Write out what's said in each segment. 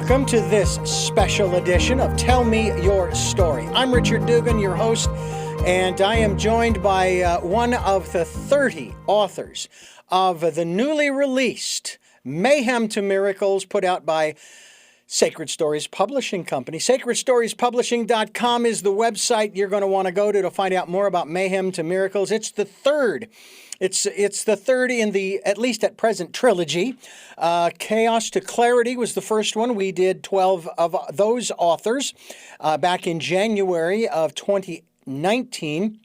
welcome to this special edition of Tell Me Your Story. I'm Richard Dugan, your host, and I am joined by one of the 30 authors of the newly released Mayhem to Miracles, put out by Sacred Stories Publishing Company. SacredStoriesPublishing.com is the website you're going to want to go to find out more about Mayhem to Miracles. It's the third. It's the third in the, at least at present, trilogy. Chaos to Clarity was the first one. We did 12 of those authors back in January of 2019.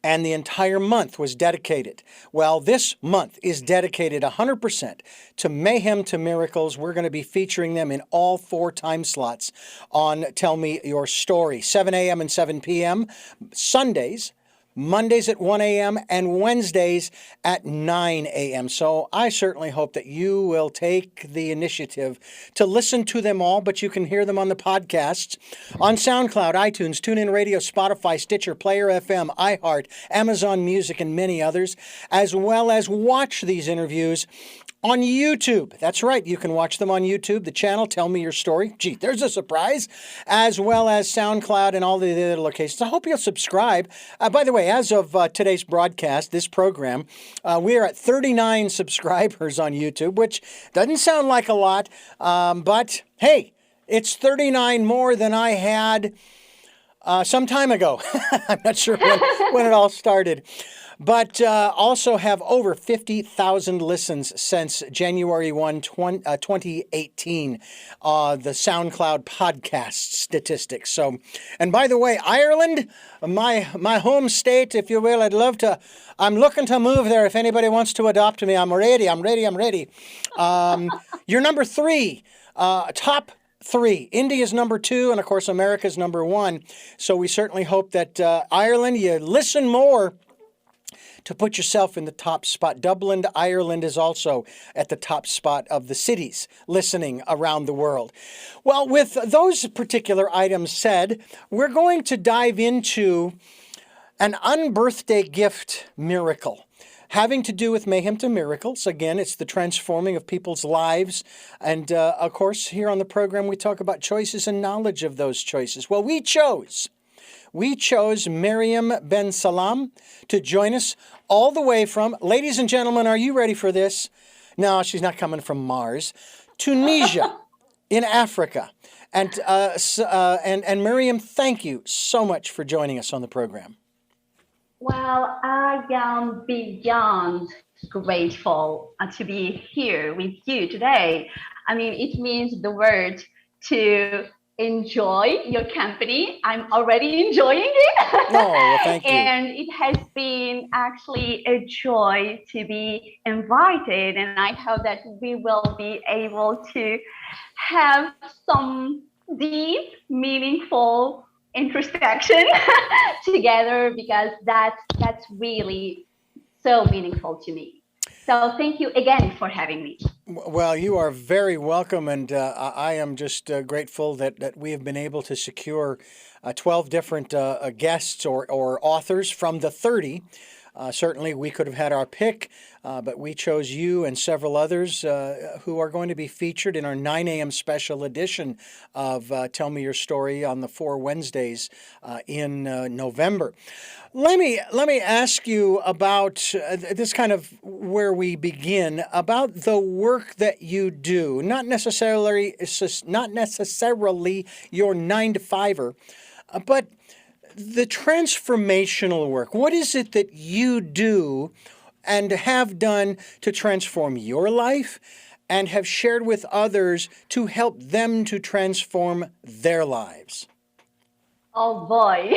And the entire month was dedicated. Well, this month is dedicated 100% to Mayhem to Miracles. We're going to be featuring them in all 4 time slots on Tell Me Your Story, 7 a.m. and 7 p.m., Sundays, Mondays at 1 a.m., and Wednesdays at 9 a.m. So I certainly hope that you will take the initiative to listen to them all, but you can hear them on the podcasts on SoundCloud, iTunes, TuneIn Radio, Spotify, Stitcher, Player FM, iHeart, Amazon Music, and many others, as well as watch these interviews on YouTube. That's right, you can watch them on YouTube, the channel Tell Me Your Story. Gee, there's a surprise. As well as SoundCloud and all the other locations. I hope you'll subscribe. By the way, as of today's broadcast, this program, we are at 39 subscribers on YouTube, which doesn't sound like a lot, but hey, it's 39 more than I had some time ago. I'm not sure when it all started. But also have over 50,000 listens since January 1, 2018, the SoundCloud podcast statistics. So, and by the way, Ireland, my home state, if you will, I'm looking to move there. If anybody wants to adopt me, I'm ready. You're number 3, top 3. India's number 2, and of course, America's number 1. So we certainly hope that Ireland, you listen more to put yourself in the top spot. Dublin, Ireland is also at the top spot of the cities listening around the world. Well, with those particular items said, we're going to dive into an unbirthday gift miracle having to do with Mayhem to Miracles. Again, it's the transforming of people's lives. And of course, here on the program, we talk about choices and knowledge of those choices. Well, we chose Myriam Ben Salam to join us all the way from, ladies and gentlemen, are you ready for this? No, she's not coming from Mars. Tunisia in Africa. And Myriam, thank you so much for joining us on the program. Well, I am beyond grateful to be here with you today. I mean, it means the word to enjoy your company. I'm already enjoying it. Oh, well, thank you. And it has been actually a joy to be invited. And I hope that we will be able to have some deep, meaningful introspection together, because that's really so meaningful to me. So thank you again for having me. Well, you are very welcome, and I am just grateful that we have been able to secure 12 different guests or authors from the 30. Certainly, we could have had our pick, but we chose you and several others who are going to be featured in our 9 a.m. special edition of Tell Me Your Story on the 4 Wednesdays in November. Let me ask you about this, kind of where we begin, about the work that you do. Not necessarily your 9-to-5er, but the transformational work. What is it that you do and have done to transform your life and have shared with others to help them to transform their lives? Oh boy,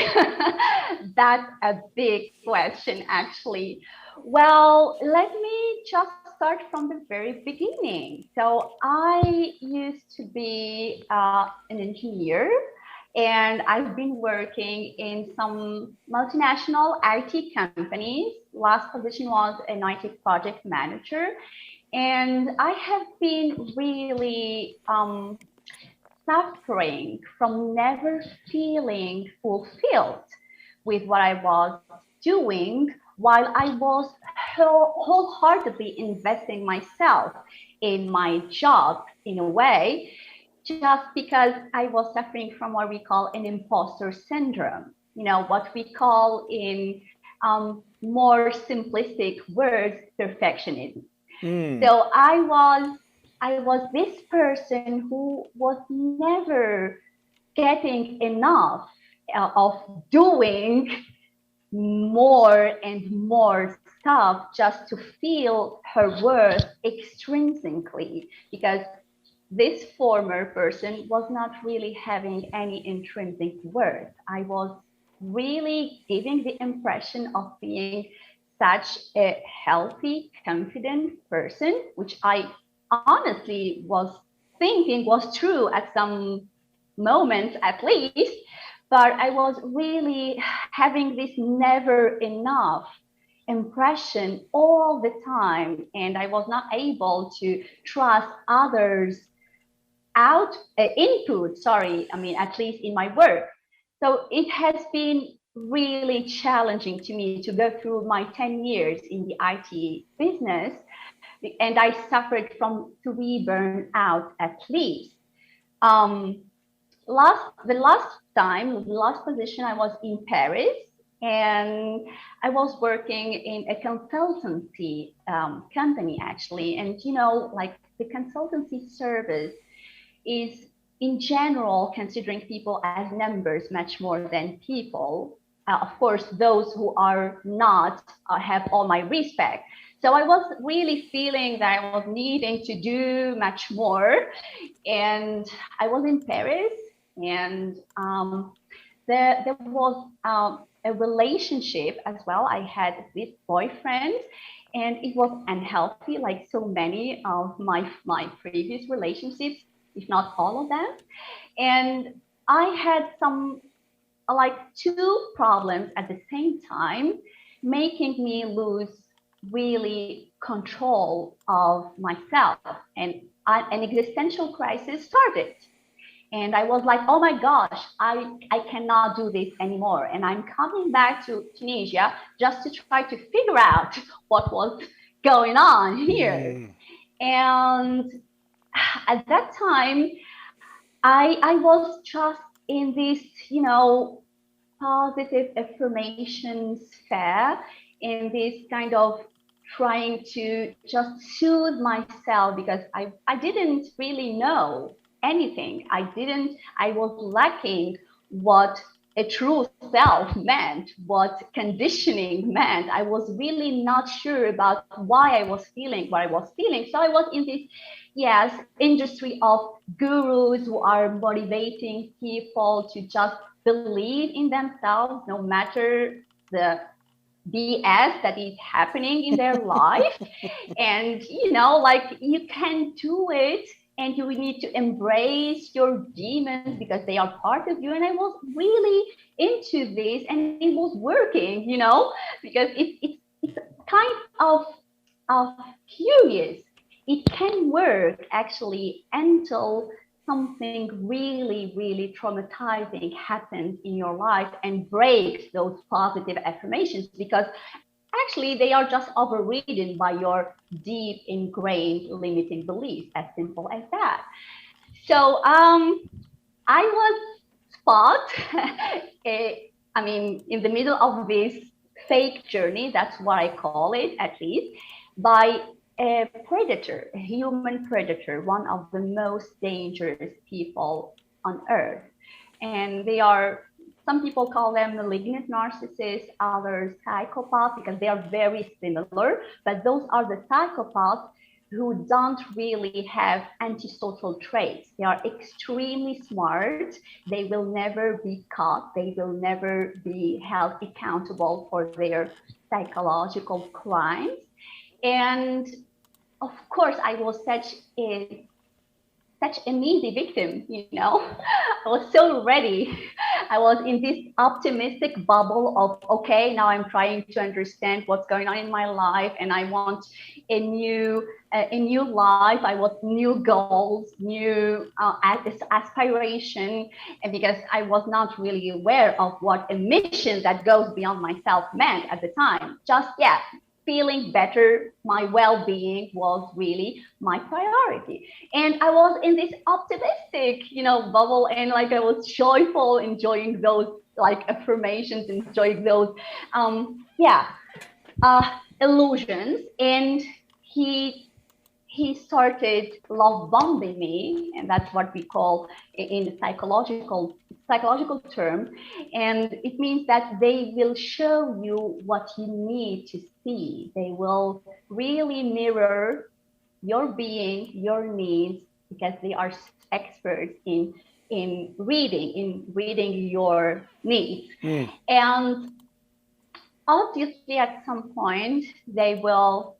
that's a big question, actually. Well, let me just start from the very beginning. So I used to be an engineer, and I've been working in some multinational IT companies. Last position was an IT project manager. And I have been really suffering from never feeling fulfilled with what I was doing, while I was wholeheartedly investing myself in my job, in a way, just because I was suffering from what we call an imposter syndrome, what we call in more simplistic words, perfectionism. So I was this person who was never getting enough of doing more and more stuff just to feel her worth extrinsically, because this former person was not really having any intrinsic worth. I was really giving the impression of being such a healthy, confident person, which I honestly was thinking was true at some moments at least, but I was really having this never enough impression all the time, and I was not able to trust others at least in my work. So it has been really challenging to me to go through my 10 years in the IT business, and I suffered from 3 burnout at least. The last position I was in Paris, and I was working in a consultancy company actually, and like the consultancy service is in general considering people as numbers much more than people. Of course, those who are not have all my respect. So I was really feeling that I was needing to do much more. And I was in Paris, and there was a relationship as well. I had this boyfriend, and it was unhealthy, like so many of my previous relationships, if not all of them. And I had some 2 problems at the same time, making me lose really control of myself, and an existential crisis started. And I was like, oh my gosh, I cannot do this anymore. And I'm coming back to Tunisia just to try to figure out what was going on here. And at that time, I was just in this, positive affirmation sphere, in this kind of trying to just soothe myself, because I didn't really know anything. I was lacking what a true self meant, what conditioning meant. I was really not sure about why I was feeling what I was feeling. So I was in this, industry of gurus who are motivating people to just believe in themselves, no matter the BS that is happening in their life. And, you can do it, and you need to embrace your demons because they are part of you. And I was really into this, and it was working, because it's kind of curious. It can work actually until something really, really traumatizing happens in your life and breaks those positive affirmations, because actually they are just overridden by your deep ingrained limiting beliefs, as simple as that. So I was spot, in the middle of this fake journey, that's what I call it at least, by a predator, a human predator, one of the most dangerous people on earth. And they are, some people call them malignant narcissists, others psychopaths, because they are very similar. But those are the psychopaths who don't really have antisocial traits. They are extremely smart. They will never be caught. They will never be held accountable for their psychological crimes. And of course, I was such an easy victim, I was so ready. I was in this optimistic bubble of, okay, now I'm trying to understand what's going on in my life, and I want a new life. I want new goals, new aspiration, and because I was not really aware of what a mission that goes beyond myself meant at the time. Just feeling better, my well-being was really my priority. And I was in this optimistic, bubble, and like I was joyful, enjoying those like affirmations, enjoying those, illusions. And he started love bombing me, and that's what we call in the psychological term. And it means that they will show you what you need to see. They will really mirror your being, your needs, because they are experts in reading your needs. And obviously at some point they will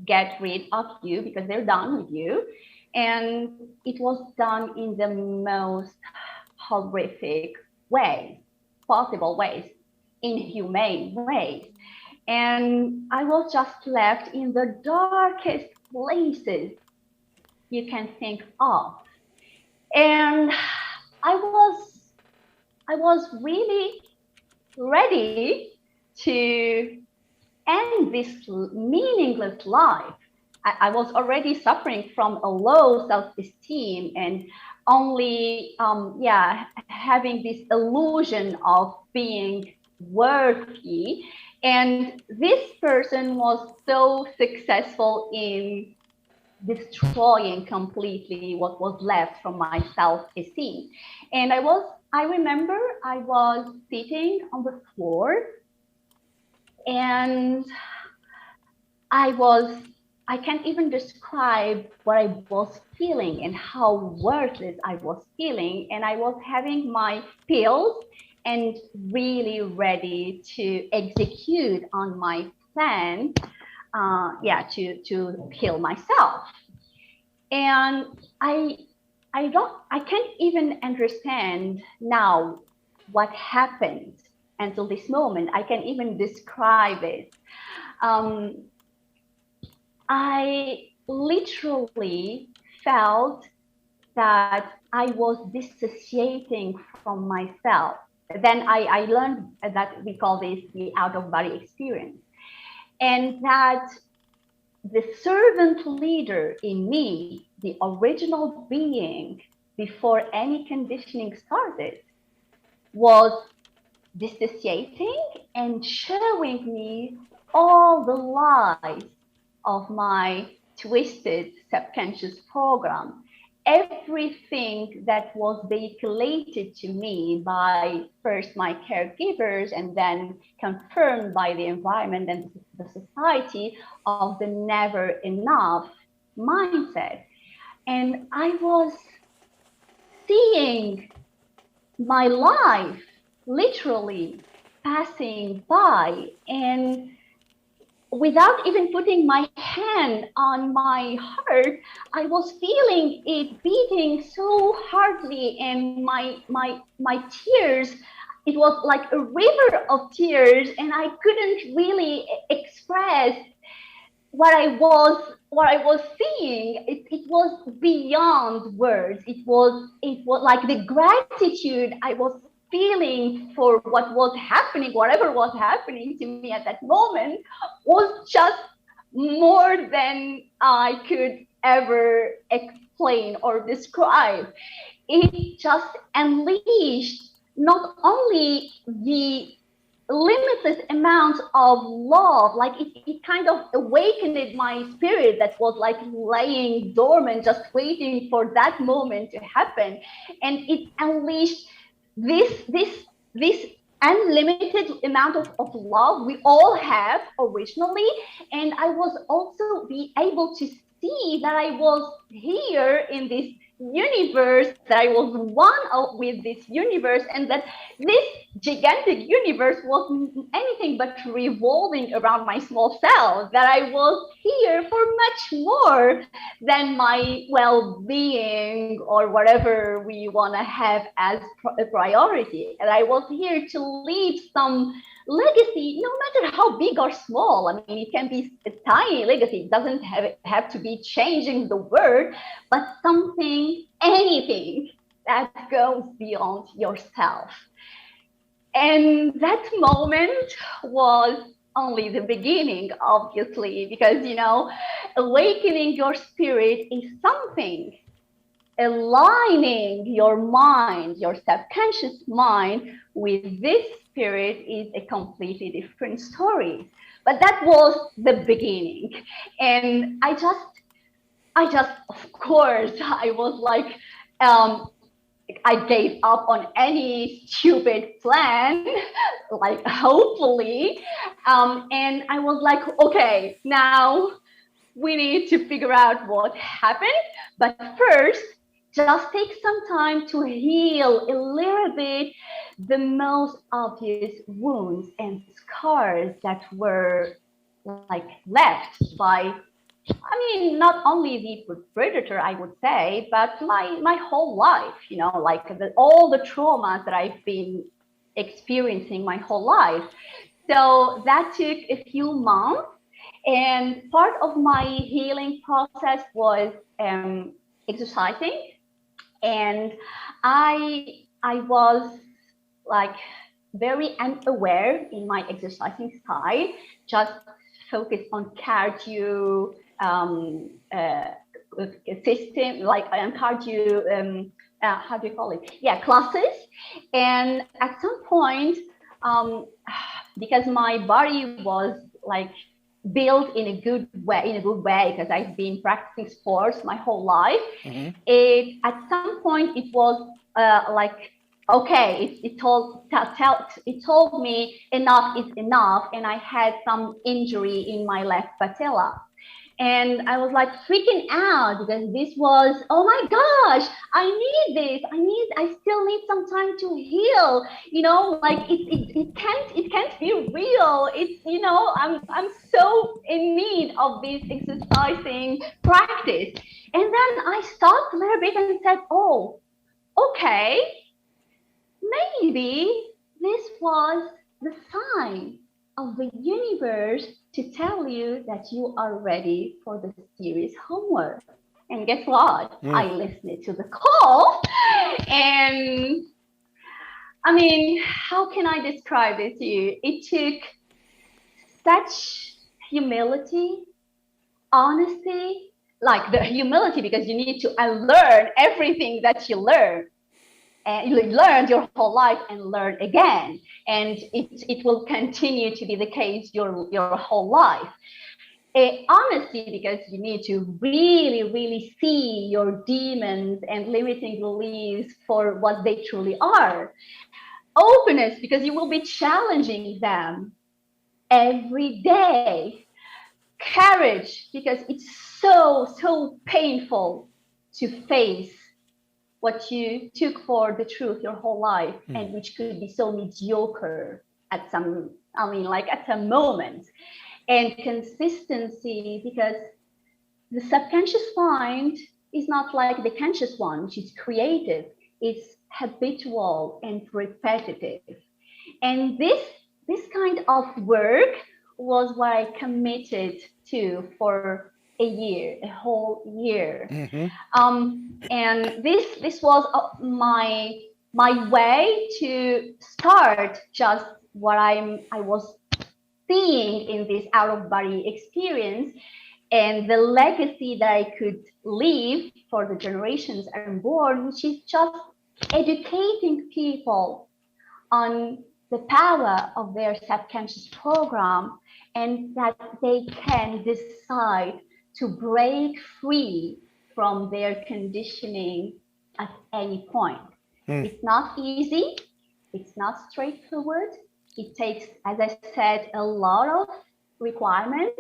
get rid of you because they're done with you. And it was done in the most horrific ways, possible ways, inhumane ways. And I was just left in the darkest places you can think of. And I was really ready to end this meaningless life. I was already suffering from a low self-esteem and only having this illusion of being worthy. And this person was so successful in destroying completely what was left from my self-esteem. And I remember I was sitting on the floor, and I can't even describe what I was feeling and how worthless I was feeling. And I was having my pills and really ready to execute on my plan, to kill myself. And I can't even understand now what happened until this moment. I can't even describe it. I literally felt that I was dissociating from myself. Then I learned that we call this the out-of-body experience. And that the servant leader in me, the original being before any conditioning started, was dissociating and showing me all the lies of my twisted subconscious program. Everything that was vehiculated to me by first my caregivers and then confirmed by the environment and the society of the never enough mindset. And I was seeing my life literally passing by, and without even putting my hand on my heart, I was feeling it beating so hardly, and my tears, it was like a river of tears, and I couldn't really express what I was seeing. It was beyond words. It was like the gratitude I was feeling for what was happening, whatever was happening to me at that moment, was just more than I could ever explain or describe. It just unleashed not only the limitless amount of love, like it kind of awakened my spirit that was like laying dormant, just waiting for that moment to happen. And it unleashed this unlimited amount of love we all have originally. And I was also be able to see that I was here in this universe, that I was one with this universe, and that this gigantic universe wasn't anything but revolving around my small self, that I was here for much more than my well-being or whatever we want to have as a priority. And I was here to leave some legacy, no matter how big or small. I mean, it can be a tiny legacy. It doesn't have to be changing the world, but something, anything that goes beyond yourself. And that moment was only the beginning, obviously, because, awakening your spirit is something. Aligning your mind, your subconscious mind, with this spirit is a completely different story. But that was the beginning. And of course, I was like, I gave up on any stupid plan, like hopefully. And I was like, okay, now we need to figure out what happened. But first, just take some time to heal a little bit the most obvious wounds and scars that were like left by, not only the predator, I would say, but my whole life, like all the traumas that I've been experiencing my whole life. So that took a few months. And part of my healing process was exercising. And I was like very unaware in my exercising style, just focused on cardio system, like cardio, how do you call it? Yeah, classes. And at some point, because my body was like built in a good way, because I've been practicing sports my whole life. At some point it was like, okay, it told me enough is enough, and I had some injury in my left patella. And I was like freaking out because this was, oh my gosh, I need this. I still need some time to heal. Like it can't be real. It's, I'm so in need of this exercising practice. And then I stopped a little bit and said, oh, okay, maybe this was the sign of the universe to tell you that you are ready for the serious homework. And guess what? I listened to the call. And how can I describe it to you? It took such humility, honesty, like the humility, because you need to unlearn everything that you learned. And you learned your whole life and learn again. And it will continue to be the case your whole life. Honesty, because you need to really, really see your demons and limiting beliefs for what they truly are. Openness, because you will be challenging them every day. Courage, because it's so painful to face what you took for the truth your whole life, and which could be so mediocre at some moment. And consistency, because the subconscious mind is not like the conscious one, which is creative. It's habitual and repetitive. And this kind of work was what I committed to for a whole year. And this was my way to start just what I was seeing in this out of body experience, and the legacy that I could leave for the generations unborn, which is just educating people on the power of their subconscious program, and that they can decide to break free from their conditioning at any point. It's not easy. It's not straightforward. It takes, as I said, a lot of requirements.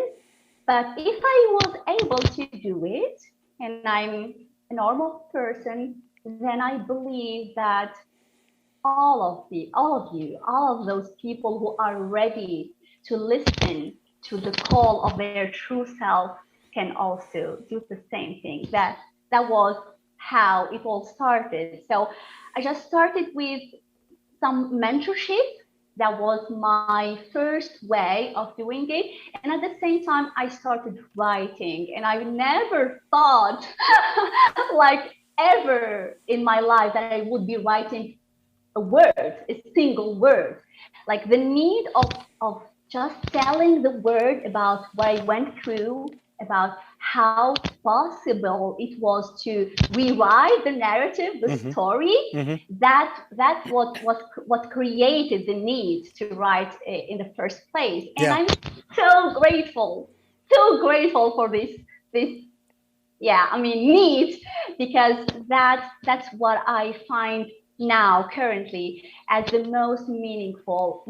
But if I was able to do it, and I'm a normal person, then I believe that all of those people who are ready to listen to the call of their true self can also do the same thing. That was how it all started. So I just started with some mentorship. That was my first way of doing it. And at the same time, I started writing. And I never thought, like ever in my life, that I would be writing a single word. Like the need of just telling the word about what I went through, about how possible it was to rewrite the narrative, the story. That's what created the need to write in the first place. And I'm so grateful for this need, because that's what I find now currently as my most meaningful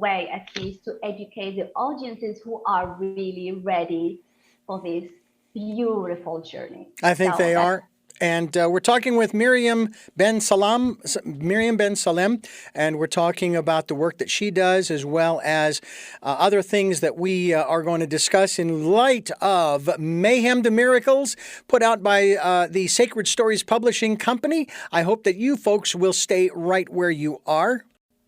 way, at least, to educate the audiences who are really ready for this beautiful journey. I think they are. And we're talking with Myriam Ben Salem, and we're talking about the work that she does, as well as other things that we are going to discuss in light of Mayhem To Miracles, put out by the Sacred Stories Publishing Company. I hope that you folks will stay right where you are.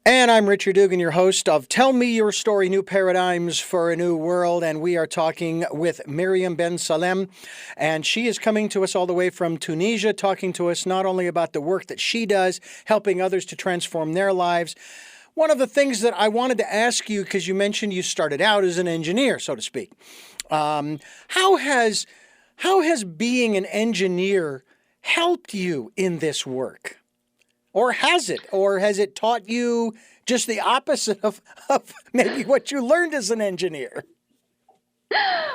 And I'm Richard Dugan, your host of Tell Me Your Story, New Paradigms for a New World. And we are talking with Myriam Ben Salem. And she is coming to us all the way from Tunisia, talking to us not only about the work that she does, helping others to transform their lives. One of the things that I wanted to ask you, because you mentioned you started out as an engineer, so to speak. How has being an engineer helped you in this work? Or has it? Or has it taught you just the opposite of maybe what you learned as an engineer?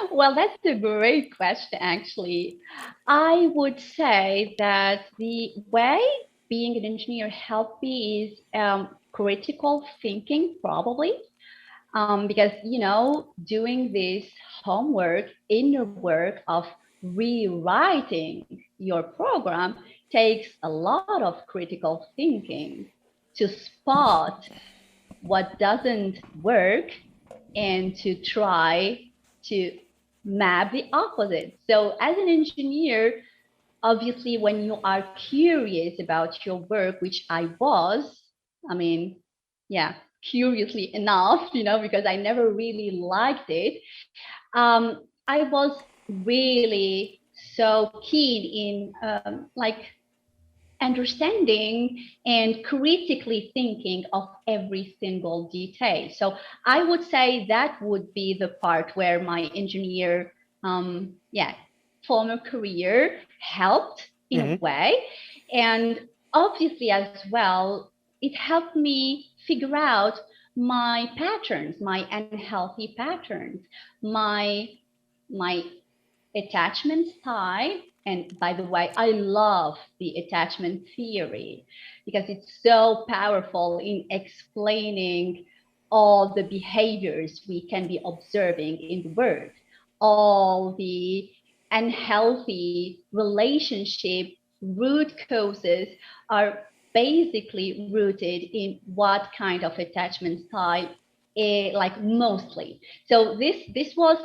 Well, that's a great question, actually. I would say that the way being an engineer helped me is critical thinking, probably. Because, doing this homework, inner work of rewriting your program takes a lot of critical thinking to spot what doesn't work and to try to map the opposite. So as an engineer, obviously, when you are curious about your work, which I was, curiously enough, because I never really liked it, I was really so keen in understanding and critically thinking of every single detail. So I would say that would be the part where my engineer former career helped in a way. And obviously as well, it helped me figure out my patterns, my unhealthy patterns, my attachment style. And by the way, I love the attachment theory because it's so powerful in explaining all the behaviors we can be observing in the world, all the unhealthy relationship root causes are basically rooted in what kind of attachment style, mostly. So this was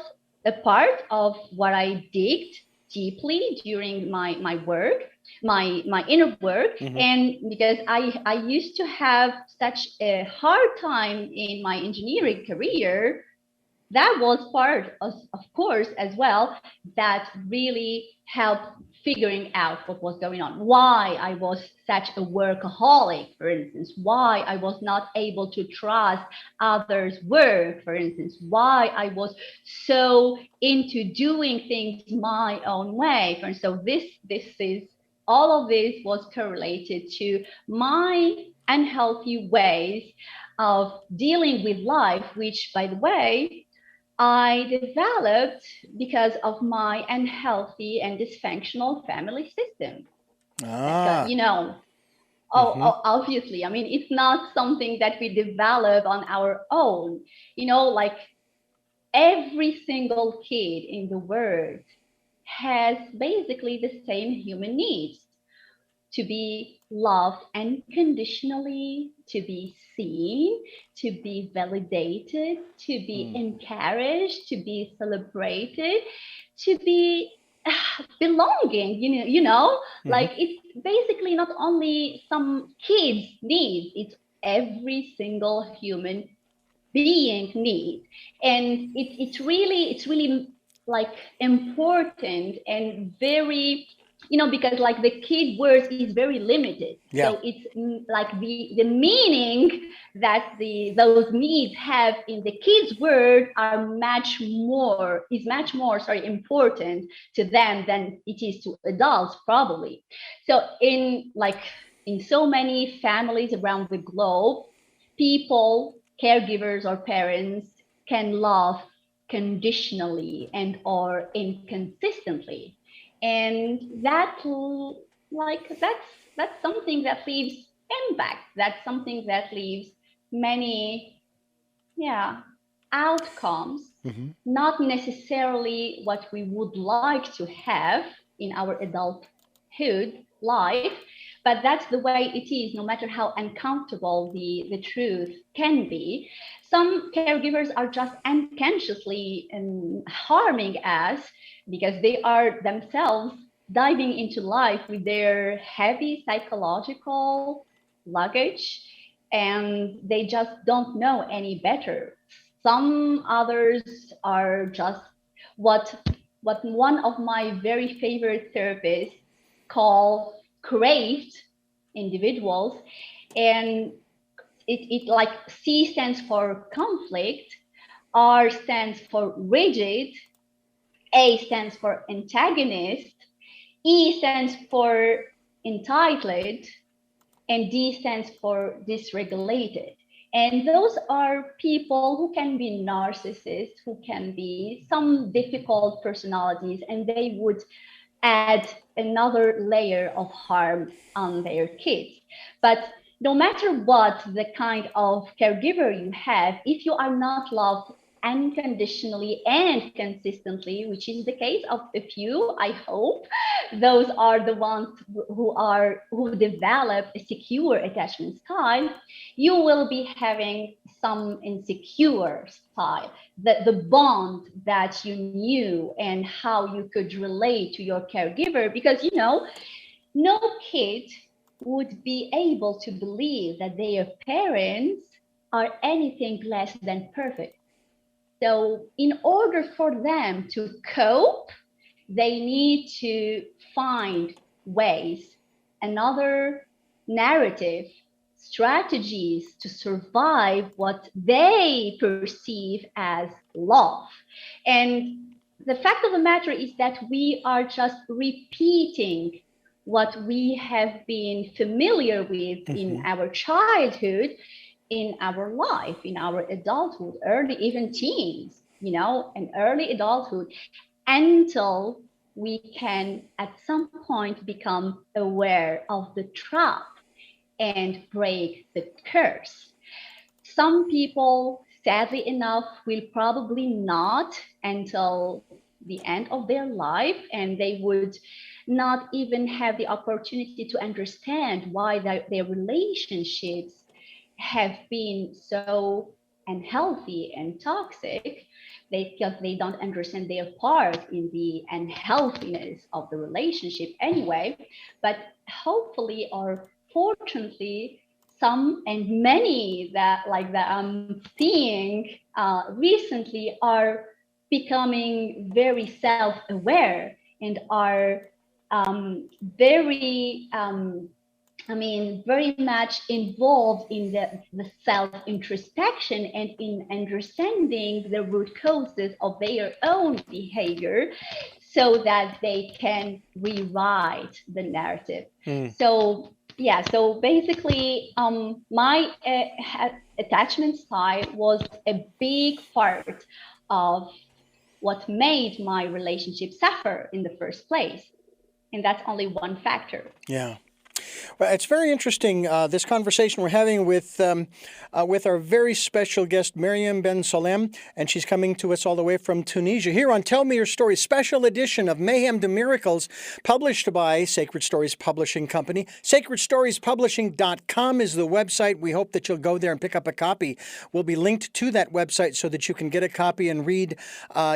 a part of what I digged deeply during my work, my inner work. And because I used to have such a hard time in my engineering career, that was part of course as well, that really helped figuring out what was going on, why I was such a workaholic, for instance, why I was not able to trust others' work, for instance, why I was so into doing things my own way. And so this is all of this was correlated to my unhealthy ways of dealing with life, which, by the way, I developed because of my unhealthy and dysfunctional family system. Because, obviously, it's not something that we develop on our own. Like every single kid in the world has basically the same human needs: to be loved unconditionally, to be seen, to be validated, to be encouraged, to be celebrated, to be belonging, like it's basically not only some kids' needs, it's every single human being need. And it's really like important and very because like the kid words is very limited. Yeah. So it's like the meaning that those needs have in the kid's word are much more important to them than it is to adults probably. So in so many families around the globe, people, caregivers or parents can love conditionally and or inconsistently, and that's something that leaves impact. That's something that leaves many outcomes, not necessarily what we would like to have in our adulthood life, but that's the way it is, no matter how uncomfortable the truth can be. Some caregivers are just unconsciously harming us because they are themselves diving into life with their heavy psychological luggage, and they just don't know any better. Some others are just what one of my very favorite therapists call craved individuals, and it like C stands for conflict, R stands for rigid, A stands for antagonist, E stands for entitled, and D stands for dysregulated. And those are people who can be narcissists, who can be some difficult personalities, and they would add another layer of harm on their kids. But no matter what the kind of caregiver you have, if you are not loved unconditionally and consistently, which is the case of a few, I hope, those are the ones who develop a secure attachment style, you will be having some insecure style. The bond that you knew and how you could relate to your caregiver, because no kid would be able to believe that their parents are anything less than perfect. So in order for them to cope, they need to find ways, another narrative, strategies to survive what they perceive as love. And the fact of the matter is that we are just repeating what we have been familiar with in our childhood, in our life, in our adulthood, early, even teens, and early adulthood, until we can at some point become aware of the trap and break the curse. Some people, sadly enough, will probably not until the end of their life, and they would not even have the opportunity to understand why their relationships have been so unhealthy and toxic, because they don't understand their part in the unhealthiness of the relationship anyway. But hopefully or fortunately, some and many that I'm seeing recently are becoming very self-aware and are very much involved in the self-introspection and in understanding the root causes of their own behavior so that they can rewrite the narrative. So basically, my attachment style was a big part of what made my relationship suffer in the first place. And that's only one factor. Yeah. Well, it's very interesting, this conversation we're having with our very special guest, Myriam Ben Salem, and she's coming to us all the way from Tunisia, here on Tell Me Your Story, special edition of Mayhem To Miracles, published by Sacred Stories Publishing Company. SacredStoriesPublishing.com is the website. We hope that you'll go there and pick up a copy. We'll be linked to that website so that you can get a copy and read.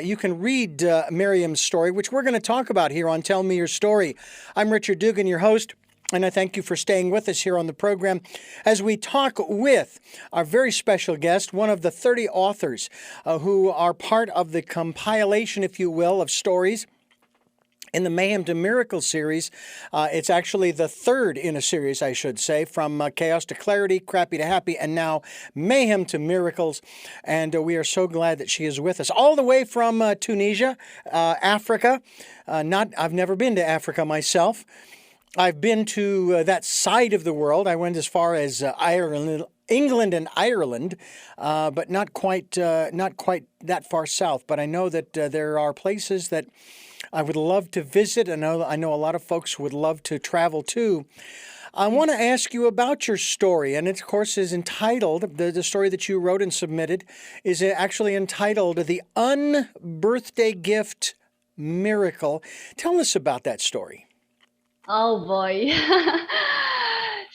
You can read Myriam's story, which we're going to talk about here on Tell Me Your Story. I'm Richard Dugan, your host. And I thank you for staying with us here on the program as we talk with our very special guest, one of the 30 authors who are part of the compilation, if you will, of stories in the Mayhem To Miracles series. It's actually the third in a series, I should say, from Chaos to Clarity, Crappy to Happy, and now Mayhem To Miracles. And we are so glad that she is with us, all the way from Tunisia, Africa. I've never been to Africa myself. I've been to that side of the world. I went as far as England and Ireland, but not quite that far south. But I know that there are places that I would love to visit. I know a lot of folks would love to travel to. I want to ask you about your story, and it, of course, is entitled, the story that you wrote and submitted is actually entitled The Unbirthday Gift Miracle. Tell us about that story. Oh boy.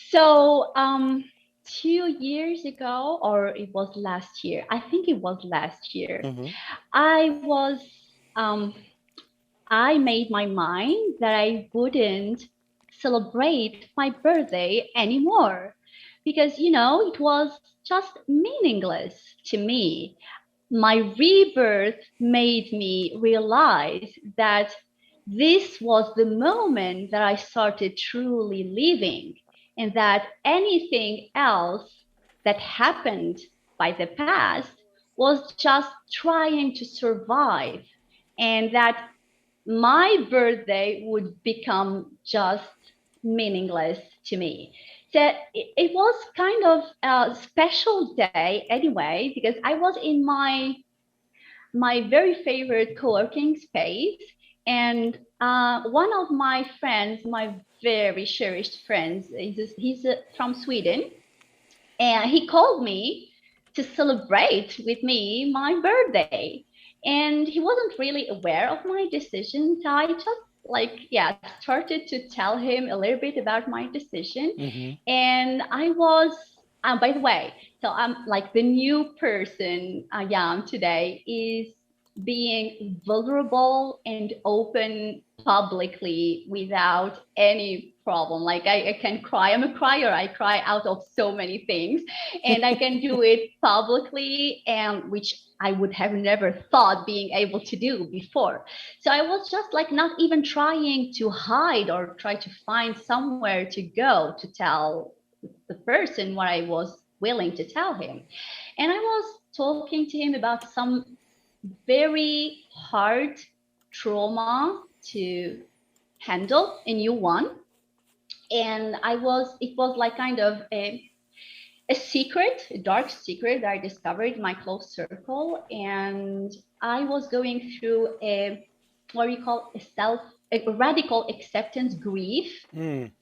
So 2 years ago, or it was last year, I think it was last year, I made my mind that I wouldn't celebrate my birthday anymore because, it was just meaningless to me. My rebirth made me realize that this was the moment that I started truly living, and that anything else that happened by the past was just trying to survive, and that my birthday would become just meaningless to me. So it was kind of a special day anyway, because I was in my very favorite co-working space, and one of my friends, my very cherished friends, he's from Sweden, and he called me to celebrate with me my birthday. And he wasn't really aware of my decision, so I just started to tell him a little bit about my decision. And I was, by the way, so I'm like the new person I am today is being vulnerable and open publicly without any problem. Like I can cry. I'm a crier. I cry out of so many things, and I can do it publicly, and which I would have never thought being able to do before. So I was just like not even trying to hide or try to find somewhere to go to tell the person what I was willing to tell him. And I was talking to him about some very hard trauma to handle, a new one. And it was like kind of a secret, a dark secret that I discovered in my close circle. And I was going through what we call a radical acceptance grief,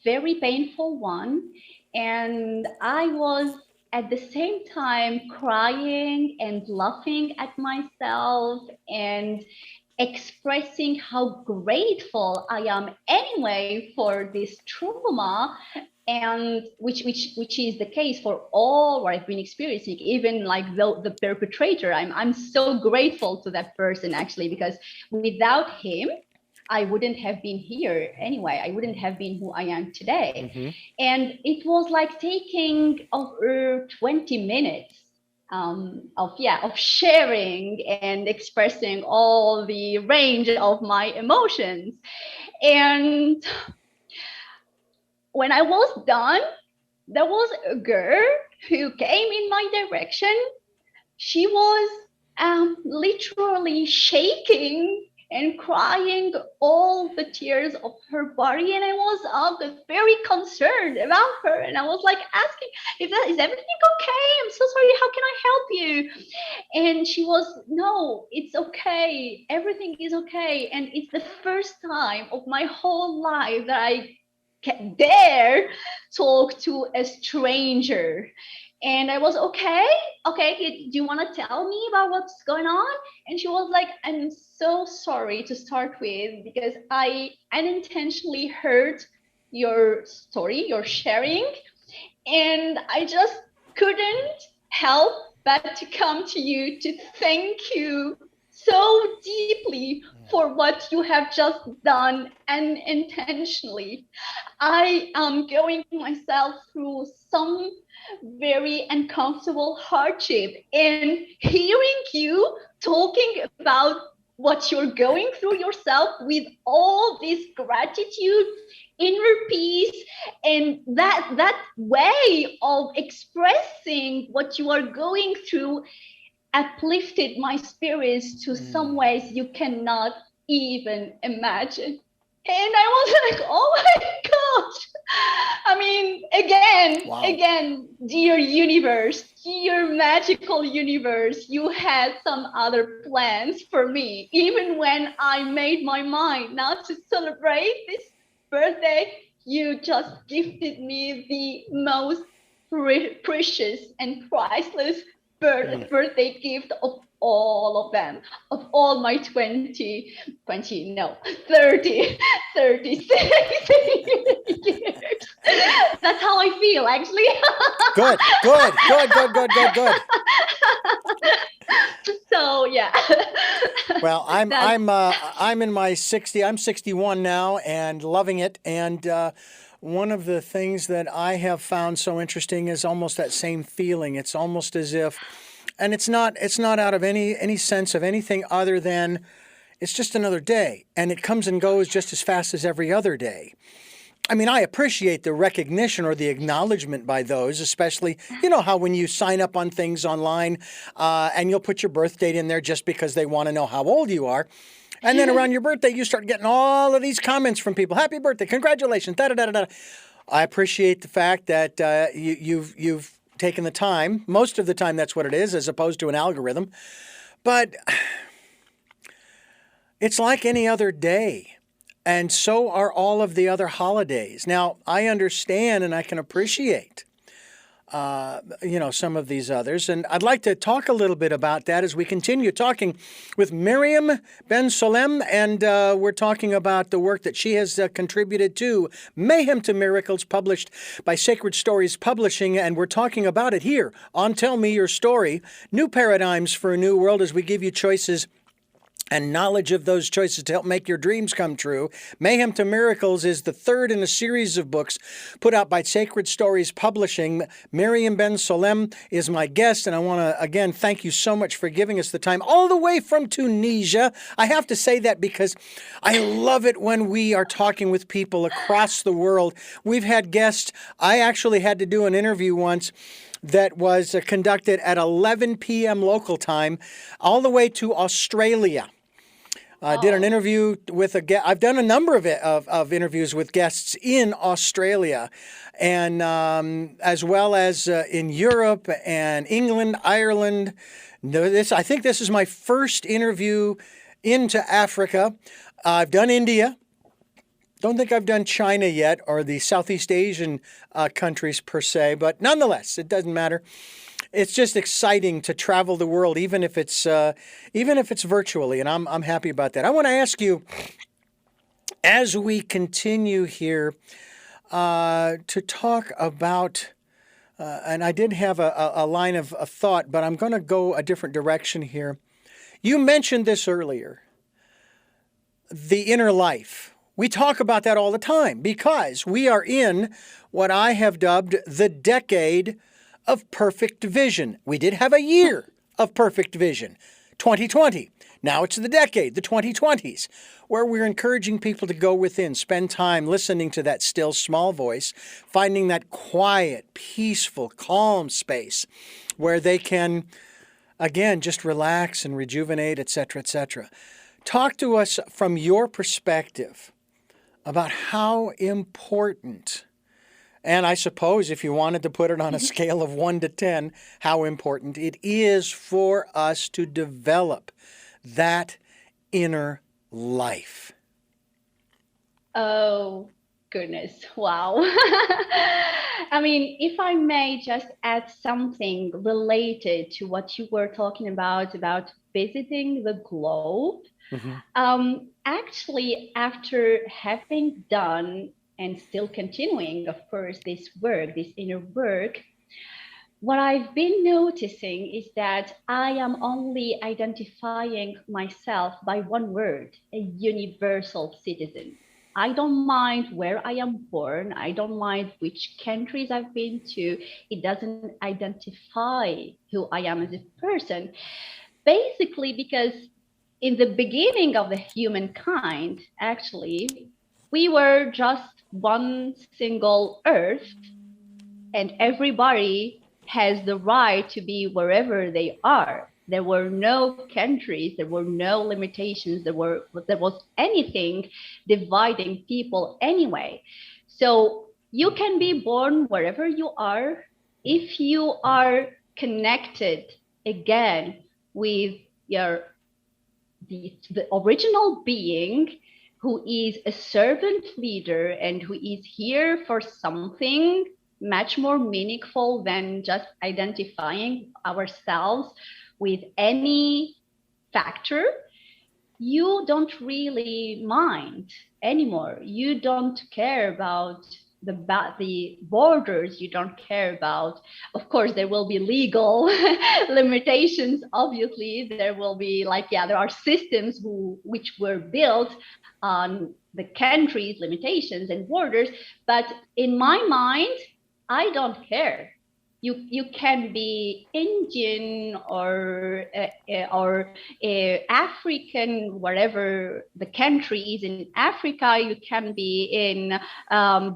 very painful one. And I was at the same time crying and laughing at myself and expressing how grateful I am anyway for this trauma, and which is the case for all what I've been experiencing, even like the perpetrator. I'm so grateful to that person actually, because without him I wouldn't have been here anyway. I wouldn't have been who I am today. And it was like taking over 20 minutes of sharing and expressing all the range of my emotions. And when I was done, there was a girl who came in my direction. She was literally shaking and crying all the tears of her body, and I was very concerned about her, and I was like asking, is everything okay? I'm so sorry, how can I help you? And she was, no, it's okay, everything is okay. And it's the first time of my whole life that I dare talk to a stranger. And I was, okay, do you want to tell me about what's going on? And she was like, I'm so sorry to start with, because I unintentionally heard your story, your sharing, and I just couldn't help but to come to you to thank you so deeply for what you have just done unintentionally. I am going myself through some very uncomfortable hardship, and hearing you talking about what you're going through yourself with all this gratitude, inner peace, and that way of expressing what you are going through uplifted my spirits to some ways you cannot even imagine. And I was like, oh my gosh. I mean, again, dear universe, dear magical universe, you had some other plans for me. Even when I made my mind not to celebrate this birthday, you just gifted me the most precious and priceless birthday gift of all of them, of all my 36 years. That's how I feel, actually. Good. So yeah. Well, I'm in my 60. I'm 61 now and loving it. And one of the things that I have found so interesting is almost that same feeling. It's almost as if, and it's not out of any sense of anything other than it's just another day, and it comes and goes just as fast as every other day. I mean, I appreciate the recognition or the acknowledgement by those, especially, you know, how when you sign up on things online and you'll put your birth date in there just because they want to know how old you are. And then around your birthday, you start getting all of these comments from people. Happy birthday, congratulations, da-da-da-da-da. I appreciate the fact that you've taken the time. Most of the time, that's what it is, as opposed to an algorithm. But it's like any other day. And so are all of the other holidays. Now, I understand and I can appreciate, some of these others. And I'd like to talk a little bit about that as we continue talking with Myriam Ben Salem. And we're talking about the work that she has contributed to Mayhem to Miracles, published by Sacred Stories Publishing. And we're talking about it here on Tell Me Your Story, New Paradigms for a New World, as we give you choices and knowledge of those choices to help make your dreams come true. Mayhem to Miracles is the third in a series of books put out by Sacred Stories Publishing. Myriam Ben Salem is my guest, and I want to, again, thank you so much for giving us the time all the way from Tunisia. I have to say that because I love it when we are talking with people across the world. We've had guests. I actually had to do an interview once that was conducted at 11 p.m. local time, all the way to Australia. I did an interview with a guest. I've done a number of interviews with guests in Australia, and as well as in Europe and England, Ireland. I think this is my first interview into Africa. I've done India. Don't think I've done China yet, or the Southeast Asian countries per se, but nonetheless, it doesn't matter. It's just exciting to travel the world, even if it's virtually, and I'm happy about that. I want to ask you, as we continue here, to talk about, and I did have a line of thought, but I'm going to go a different direction here. You mentioned this earlier, the inner life. We talk about that all the time because we are in what I have dubbed the decade of perfect vision. We did have a year of perfect vision, 2020. Now it's the decade, the 2020s, where we're encouraging people to go within, spend time listening to that still small voice, finding that quiet, peaceful, calm space where they can, again, just relax and rejuvenate, etc., etc. Talk to us from your perspective about how important, and I suppose if you wanted to put it on a scale of 1 to 10, how important it is for us to develop that inner life. Oh, goodness. Wow. I mean, if I may just add something related to what you were talking about visiting the globe. Mm-hmm. Actually, after having done and still continuing, of course, this inner work, what I've been noticing is that I am only identifying myself by one word, a universal citizen. I don't mind where I am born. I don't mind which countries I've been to. It doesn't identify who I am as a person. Basically, because in the beginning of the humankind, actually, we were just one single earth, and everybody has the right to be wherever they are. There were no countries, there were no limitations, there was anything dividing people anyway. So you can be born wherever you are if you are connected again with the original being, who is a servant leader and who is here for something much more meaningful than just identifying ourselves with any factor. You don't really mind anymore. You don't care about the borders. You don't care about, of course, there will be legal limitations. Obviously, there will be there are systems which were built on the country's limitations and borders. But in my mind, I don't care. You can be Indian or African, wherever the country is in Africa. You can be in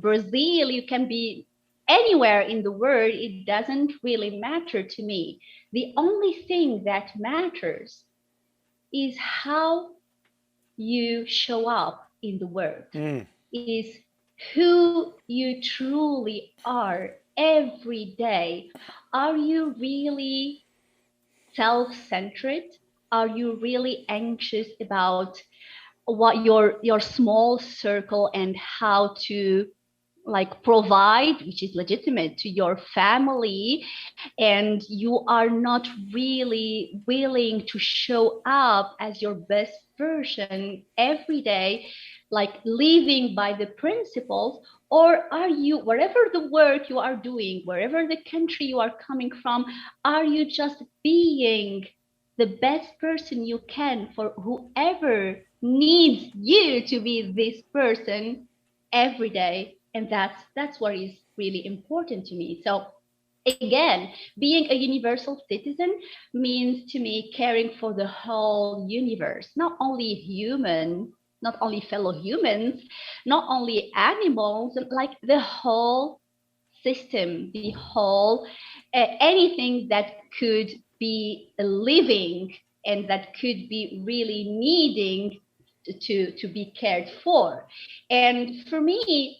Brazil. You can be anywhere in the world. It doesn't really matter to me. The only thing that matters is how you show up in the world, is who you truly are every day. Are you really self-centered? Are you really anxious about what your small circle and how to provide, which is legitimate, to your family, and you are not really willing to show up as your best version every day, living by the principles? Or are you, wherever the work you are doing, wherever the country you are coming from, are you just being the best person you can for whoever needs you to be this person every day? And that's what is really important to me. So again, being a universal citizen means to me caring for the whole universe, not only human, not only fellow humans, not only animals, the whole system, the whole anything that could be living and that could be really needing to be cared for. And for me,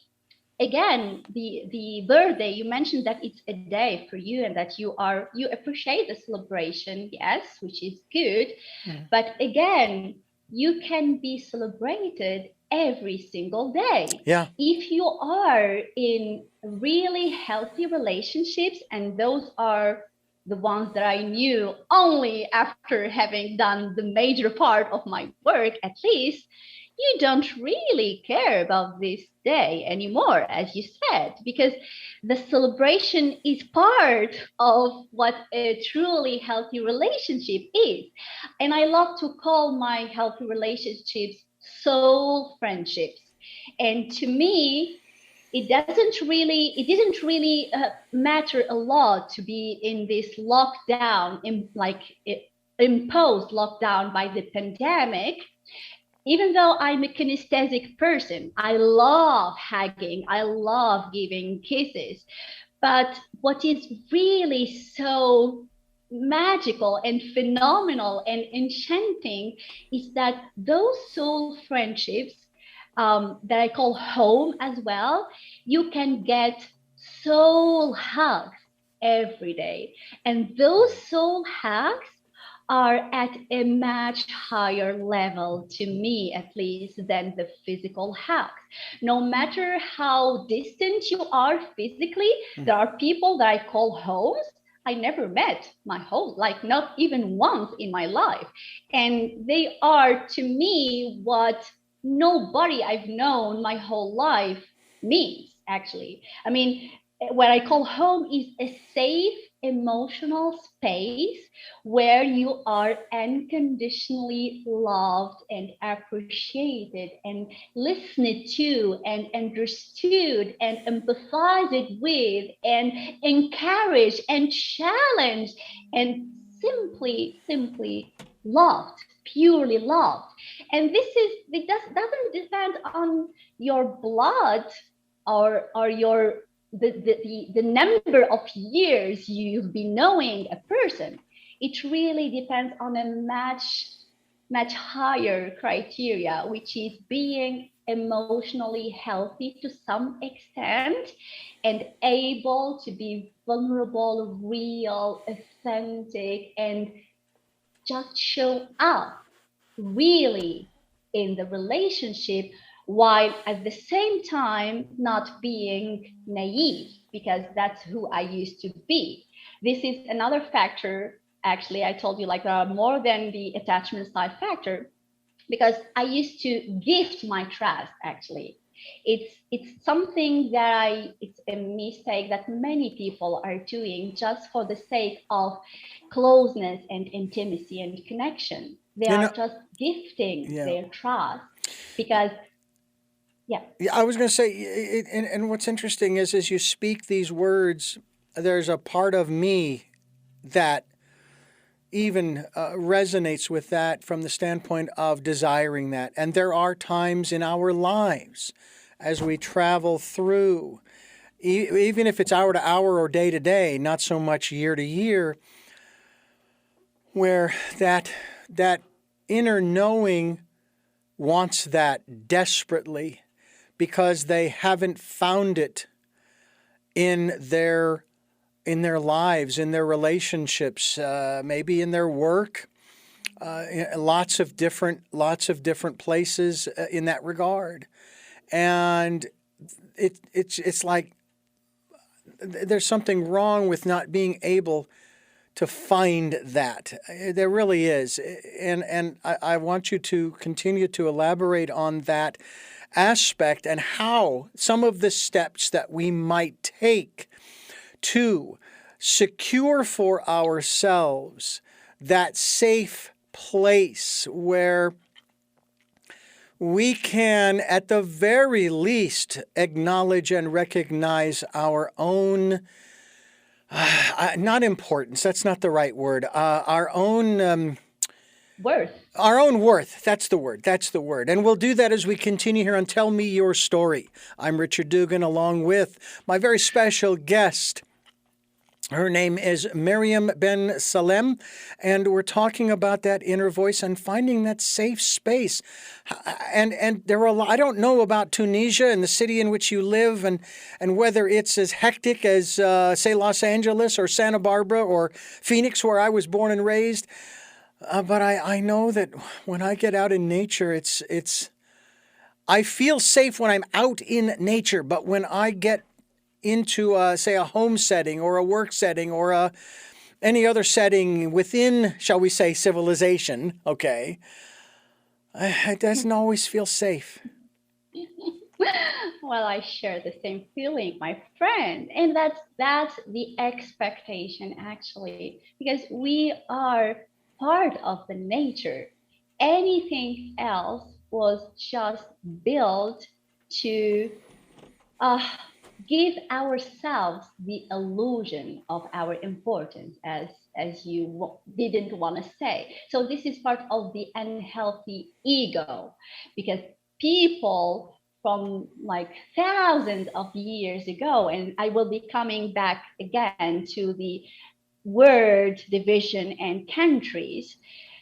again, the birthday, you mentioned that it's a day for you and that you appreciate the celebration, yes, which is good. But again, you can be celebrated every single day. Yeah. If you are in really healthy relationships, and those are the ones that I knew only after having done the major part of my work, at least, you don't really care about this day anymore, as you said, because the celebration is part of what a truly healthy relationship is. And I love to call my healthy relationships soul friendships. And to me, it didn't really matter a lot to be in this lockdown, imposed lockdown by the pandemic. Even though I'm a kinesthetic person, I love hugging, I love giving kisses. But what is really so magical and phenomenal and enchanting is that those soul friendships that I call home as well, you can get soul hugs every day. And those soul hugs are at a much higher level, to me at least, than the physical hugs. No matter how distant you are physically, there are people that I call homes I never met my whole, not even once in my life. And they are, to me, what nobody I've known my whole life means, actually. I mean, what I call home is a safe emotional space where you are unconditionally loved and appreciated and listened to and understood and empathized with and encouraged and challenged and simply loved, purely loved. And doesn't depend on your blood or your the number of years you've been knowing a person. It really depends on a much higher criteria, which is being emotionally healthy to some extent and able to be vulnerable, real, authentic, and just show up really in the relationship, while at the same time not being naive, because that's who I used to be. This is another factor. Actually, I told you, like, there are more than the attachment style factor, because I used to gift my trust. Actually, it's something that it's a mistake that many people are doing just for the sake of closeness and intimacy and connection. They are just gifting their trust because, yeah, I was going to say, and what's interesting is, as you speak these words, there's a part of me that even resonates with that from the standpoint of desiring that. And there are times in our lives as we travel through, even if it's hour to hour or day to day, not so much year to year, where that inner knowing wants that desperately because they haven't found it in their lives, in their relationships, maybe in their work, lots of different places in that regard. And it's like there's something wrong with not being able to find that. There really is. And I want you to continue to elaborate on that aspect and how some of the steps that we might take to secure for ourselves that safe place where we can, at the very least, acknowledge and recognize our own, not importance, that's not the right word, our own worth. Our own worth. That's the word. And we'll do that as we continue here on Tell Me Your Story. I'm Richard Dugan, along with my very special guest. Her name is Myriam Ben Salem, and we're talking about that inner voice and finding that safe space. And there are I don't know about Tunisia and the city in which you live, and whether it's as hectic as say Los Angeles or Santa Barbara or Phoenix, where I was born and raised. But I know that when I get out in nature, it's I feel safe when I'm out in nature. But when I get into, say, a home setting or a work setting or any other setting within, shall we say, civilization, okay, it doesn't always feel safe. Well, I share the same feeling, my friend. And that's the expectation, actually, because we are part of the nature. Anything else was just built to give ourselves the illusion of our importance, as you didn't want to say. So this is part of the unhealthy ego, because people from like thousands of years ago, and I will be coming back again to the word division and countries,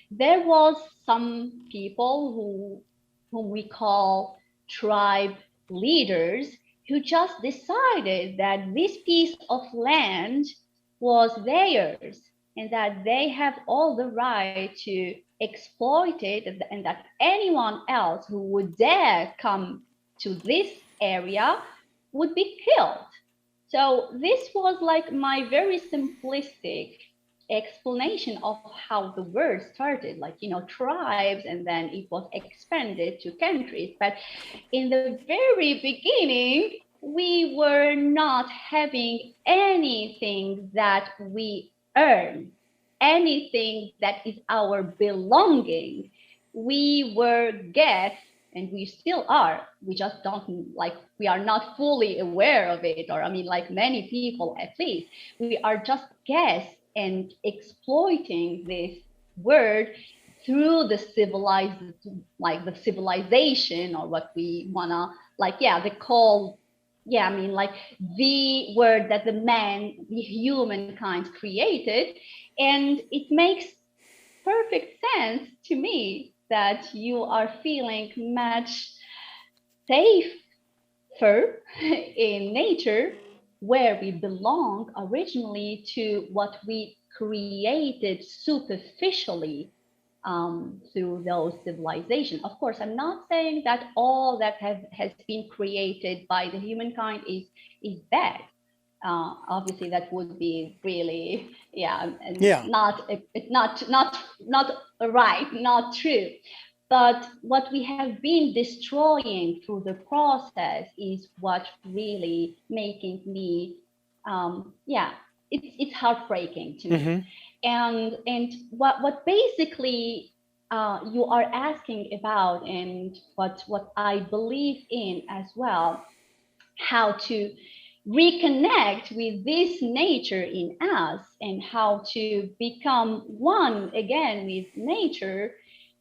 there was some people whom we call tribe leaders, who just decided that this piece of land was theirs and that they have all the right to exploit it, and that anyone else who would dare come to this area would be killed. So this was like my very simplistic explanation of how the word started, like, tribes, and then it was expanded to countries. But in the very beginning, we were not having anything that we earn, anything that is our belonging. We were guests, and we still are. We just don't, we are not fully aware of it, or like many people at least. We are just guests and exploiting this word through the civilized, like the civilization, or what we wanna, like, yeah, the call, yeah, I mean, like the word that the humankind created. And it makes perfect sense to me that you are feeling much safer in nature, where we belong originally, to what we created superficially through those civilizations. Of course, I'm not saying that all that has been created by the humankind is bad. Obviously, that would be really, yeah, not right, not true. But what we have been destroying through the process is what really making me, yeah, it's heartbreaking to me. And what basically you are asking about, and what I believe in as well, how to reconnect with this nature in us, and how to become one again with nature,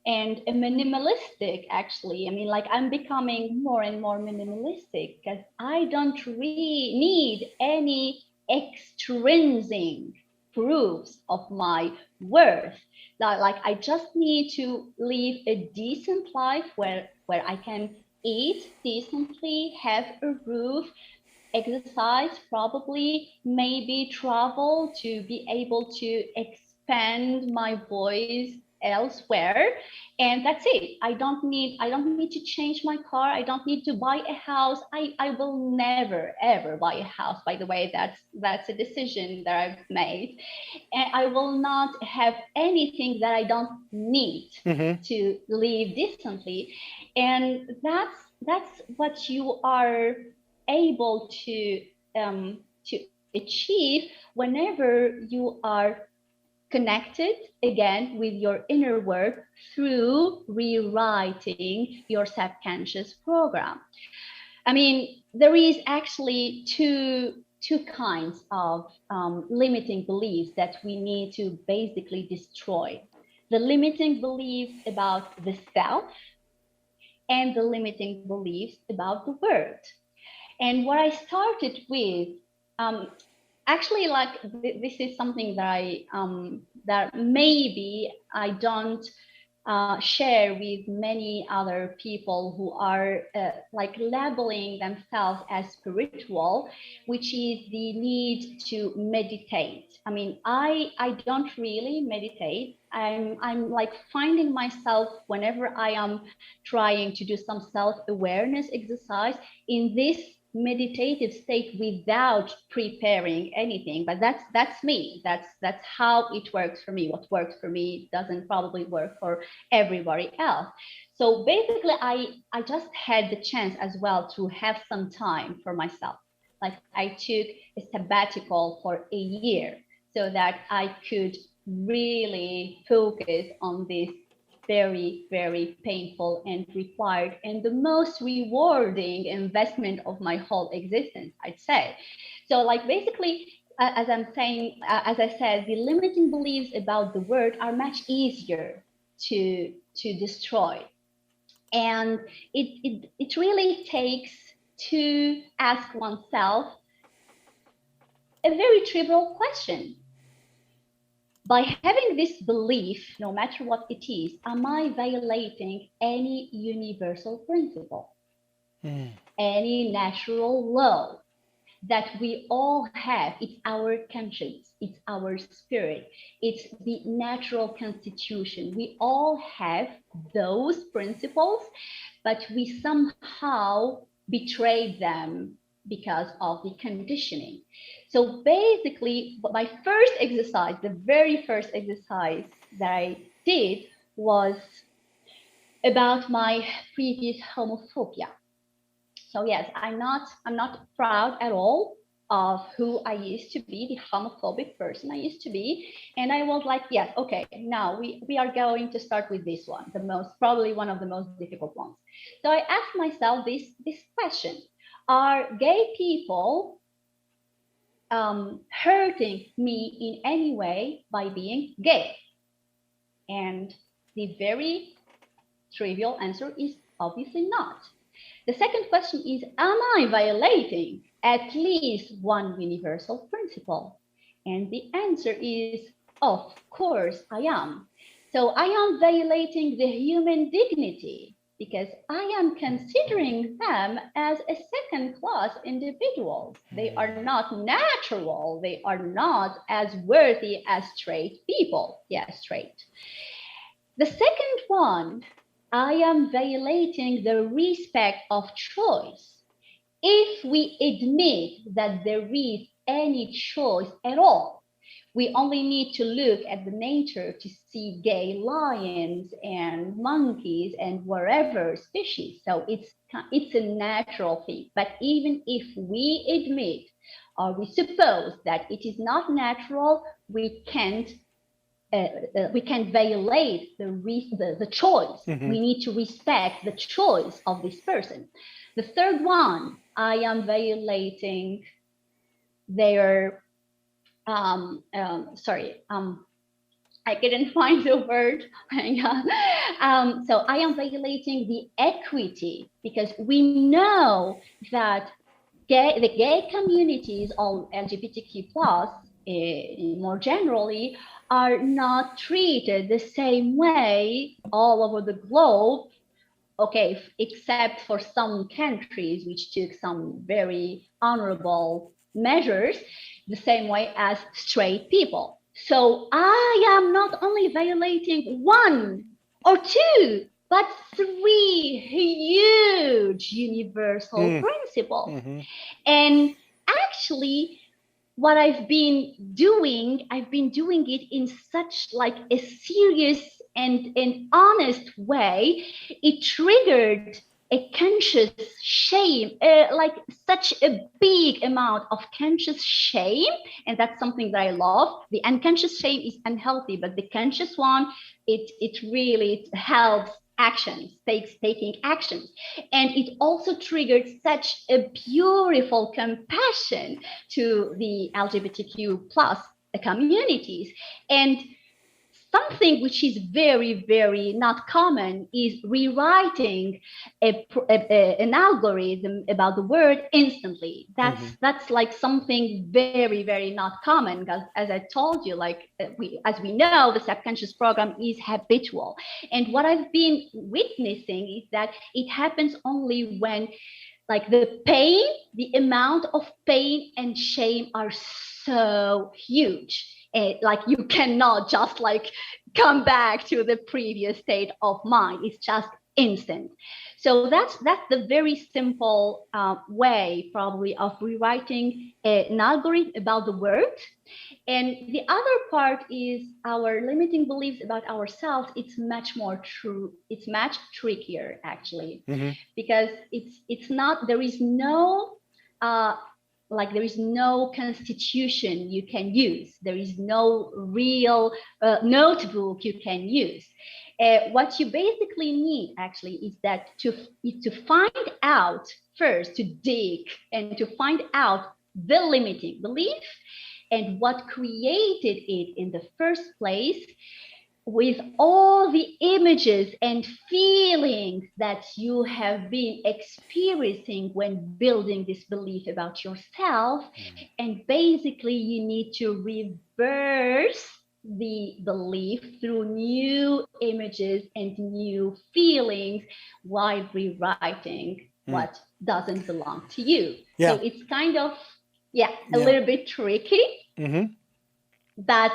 and a minimalistic, actually. I mean, like, I'm becoming more and more minimalistic, because I don't really need any extrinsic proofs of my worth. Like, I just need to live a decent life, where I can eat decently, have a roof, exercise, probably maybe travel to be able to expand my voice elsewhere. And that's it. I don't need to change my car. I don't need to buy a house. I will never ever buy a house, by the way. That's a decision that I've made. And I will not have anything that I don't need to live decently. And that's what you are able to achieve whenever you are connected again with your inner work, through rewriting your subconscious program. I mean, there is actually two kinds of limiting beliefs that we need to basically destroy: the limiting beliefs about the self, and the limiting beliefs about the world. And what I started with, actually, like, this is something that that maybe I don't share with many other people who are like labeling themselves as spiritual, which is the need to meditate. I mean, I don't really meditate. I'm like finding myself, whenever I am trying to do some self-awareness exercise, in this meditative state without preparing anything. But that's me. That's how it works for me. What works for me doesn't probably work for everybody else. So basically, I just had the chance as well to have some time for myself. Like, I took a sabbatical for a year, so that I could really focus on this very, very painful and required, and the most rewarding investment of my whole existence, I'd say. So, like, basically, as I'm saying, as I said, the limiting beliefs about the world are much easier to destroy. And it really takes to ask oneself a very trivial question. By having this belief, no matter what it is, am I violating any universal principle, any natural law that we all have? It's our conscience, it's our spirit, it's the natural constitution. We all have those principles, but we somehow betrayed them because of the conditioning. So basically, my first exercise, the very first exercise that I did, was about my previous homophobia. So yes, I'm not proud at all of who I used to be, the homophobic person I used to be. And I was like, yes, okay, now we are going to start with this one, probably one of the most difficult ones. So I asked myself this question: are gay people hurting me in any way by being gay? And The very trivial answer is obviously not. The second question is, am I violating at least one universal principle? And the answer is, of course I am. So I am violating the human dignity because I am considering them as a second-class individuals. They are not natural. They are not as worthy as straight people. Yes, straight. The second one, I am violating the respect of choice. If we admit that there is any choice at all, we only need to look at the nature to see gay lions and monkeys and whatever species. So it's a natural thing. But even if we admit or we suppose that it is not natural, we can't violate the choice. Mm-hmm. We need to respect the choice of this person. The third one, I am violating their I couldn't find the word. So I am violating the equity because we know that the gay communities, all LGBTQ plus, more generally, are not treated the same way all over the globe. Okay, except for some countries which took some very honorable measures, the same way as straight people. So I am not only violating one or two, but three huge universal principles. Mm-hmm. And actually, what I've been doing it in such like a serious and honest way. It triggered a conscious shame, like such a big amount of conscious shame. And that's something that I love. The unconscious shame is unhealthy, but the conscious one, it really helps taking actions. And it also triggered such a beautiful compassion to the LGBTQ plus communities. And something which is very, very not common is rewriting an algorithm about the word instantly. That's like something very, very not common, because as I told you, like as we know, the subconscious program is habitual. And what I've been witnessing is that it happens only when like the amount of pain and shame are so huge. Like you cannot just like come back to the previous state of mind. It's just instant. So that's the very simple way probably of rewriting an algorithm about the word. And the other part is our limiting beliefs about ourselves. It's much more true. It's much trickier actually, because it's not, there is no there is no constitution you can use. There is no real notebook you can use. What you basically need actually is that to find out first, to dig and to find out the limiting belief and what created it in the first place, with all the images and feelings that you have been experiencing when building this belief about yourself. And basically you need to reverse the belief through new images and new feelings while rewriting what doesn't belong to you. So it's kind of, a little bit tricky, but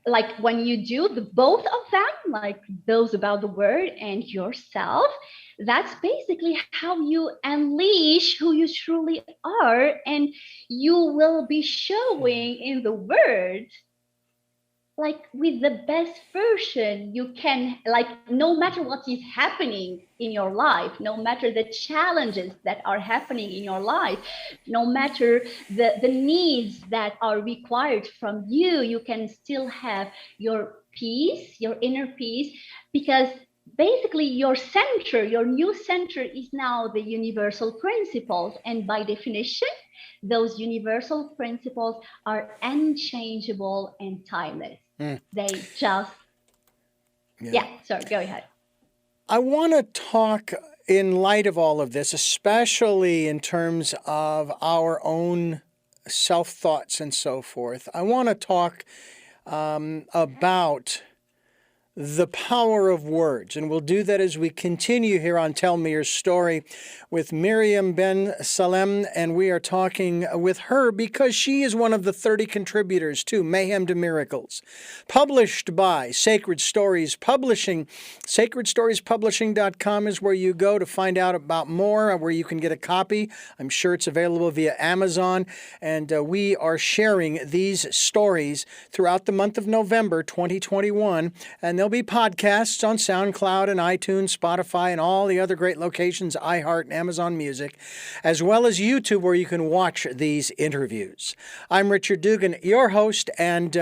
like when you do the both of them, like those about the word and yourself, that's basically how you unleash who you truly are, and you will be showing in the word like with the best version you can, like no matter what is happening in your life, no matter the challenges that are happening in your life, no matter the needs that are required from you, you can still have your peace, your inner peace, because basically your center, your new center is now the universal principles. And by definition, those universal principles are unchangeable and timeless. They just Yeah, sorry, go ahead. I want to talk in light of all of this, especially in terms of our own self-thoughts and so forth. I want to talk about the power of words. And we'll do that as we continue here on Tell Me Your Story with Myriam Ben Salem. And we are talking with her because she is one of the 30 contributors to Mayhem to Miracles, published by Sacred Stories Publishing. SacredStoriesPublishing.com is where you go to find out about more, where you can get a copy. I'm sure it's available via Amazon. And we are sharing these stories throughout the month of November 2021. And there'll be podcasts on SoundCloud and iTunes, Spotify, and all the other great locations, iHeart and Amazon Music, as well as YouTube, where you can watch these interviews. I'm Richard Dugan, your host, and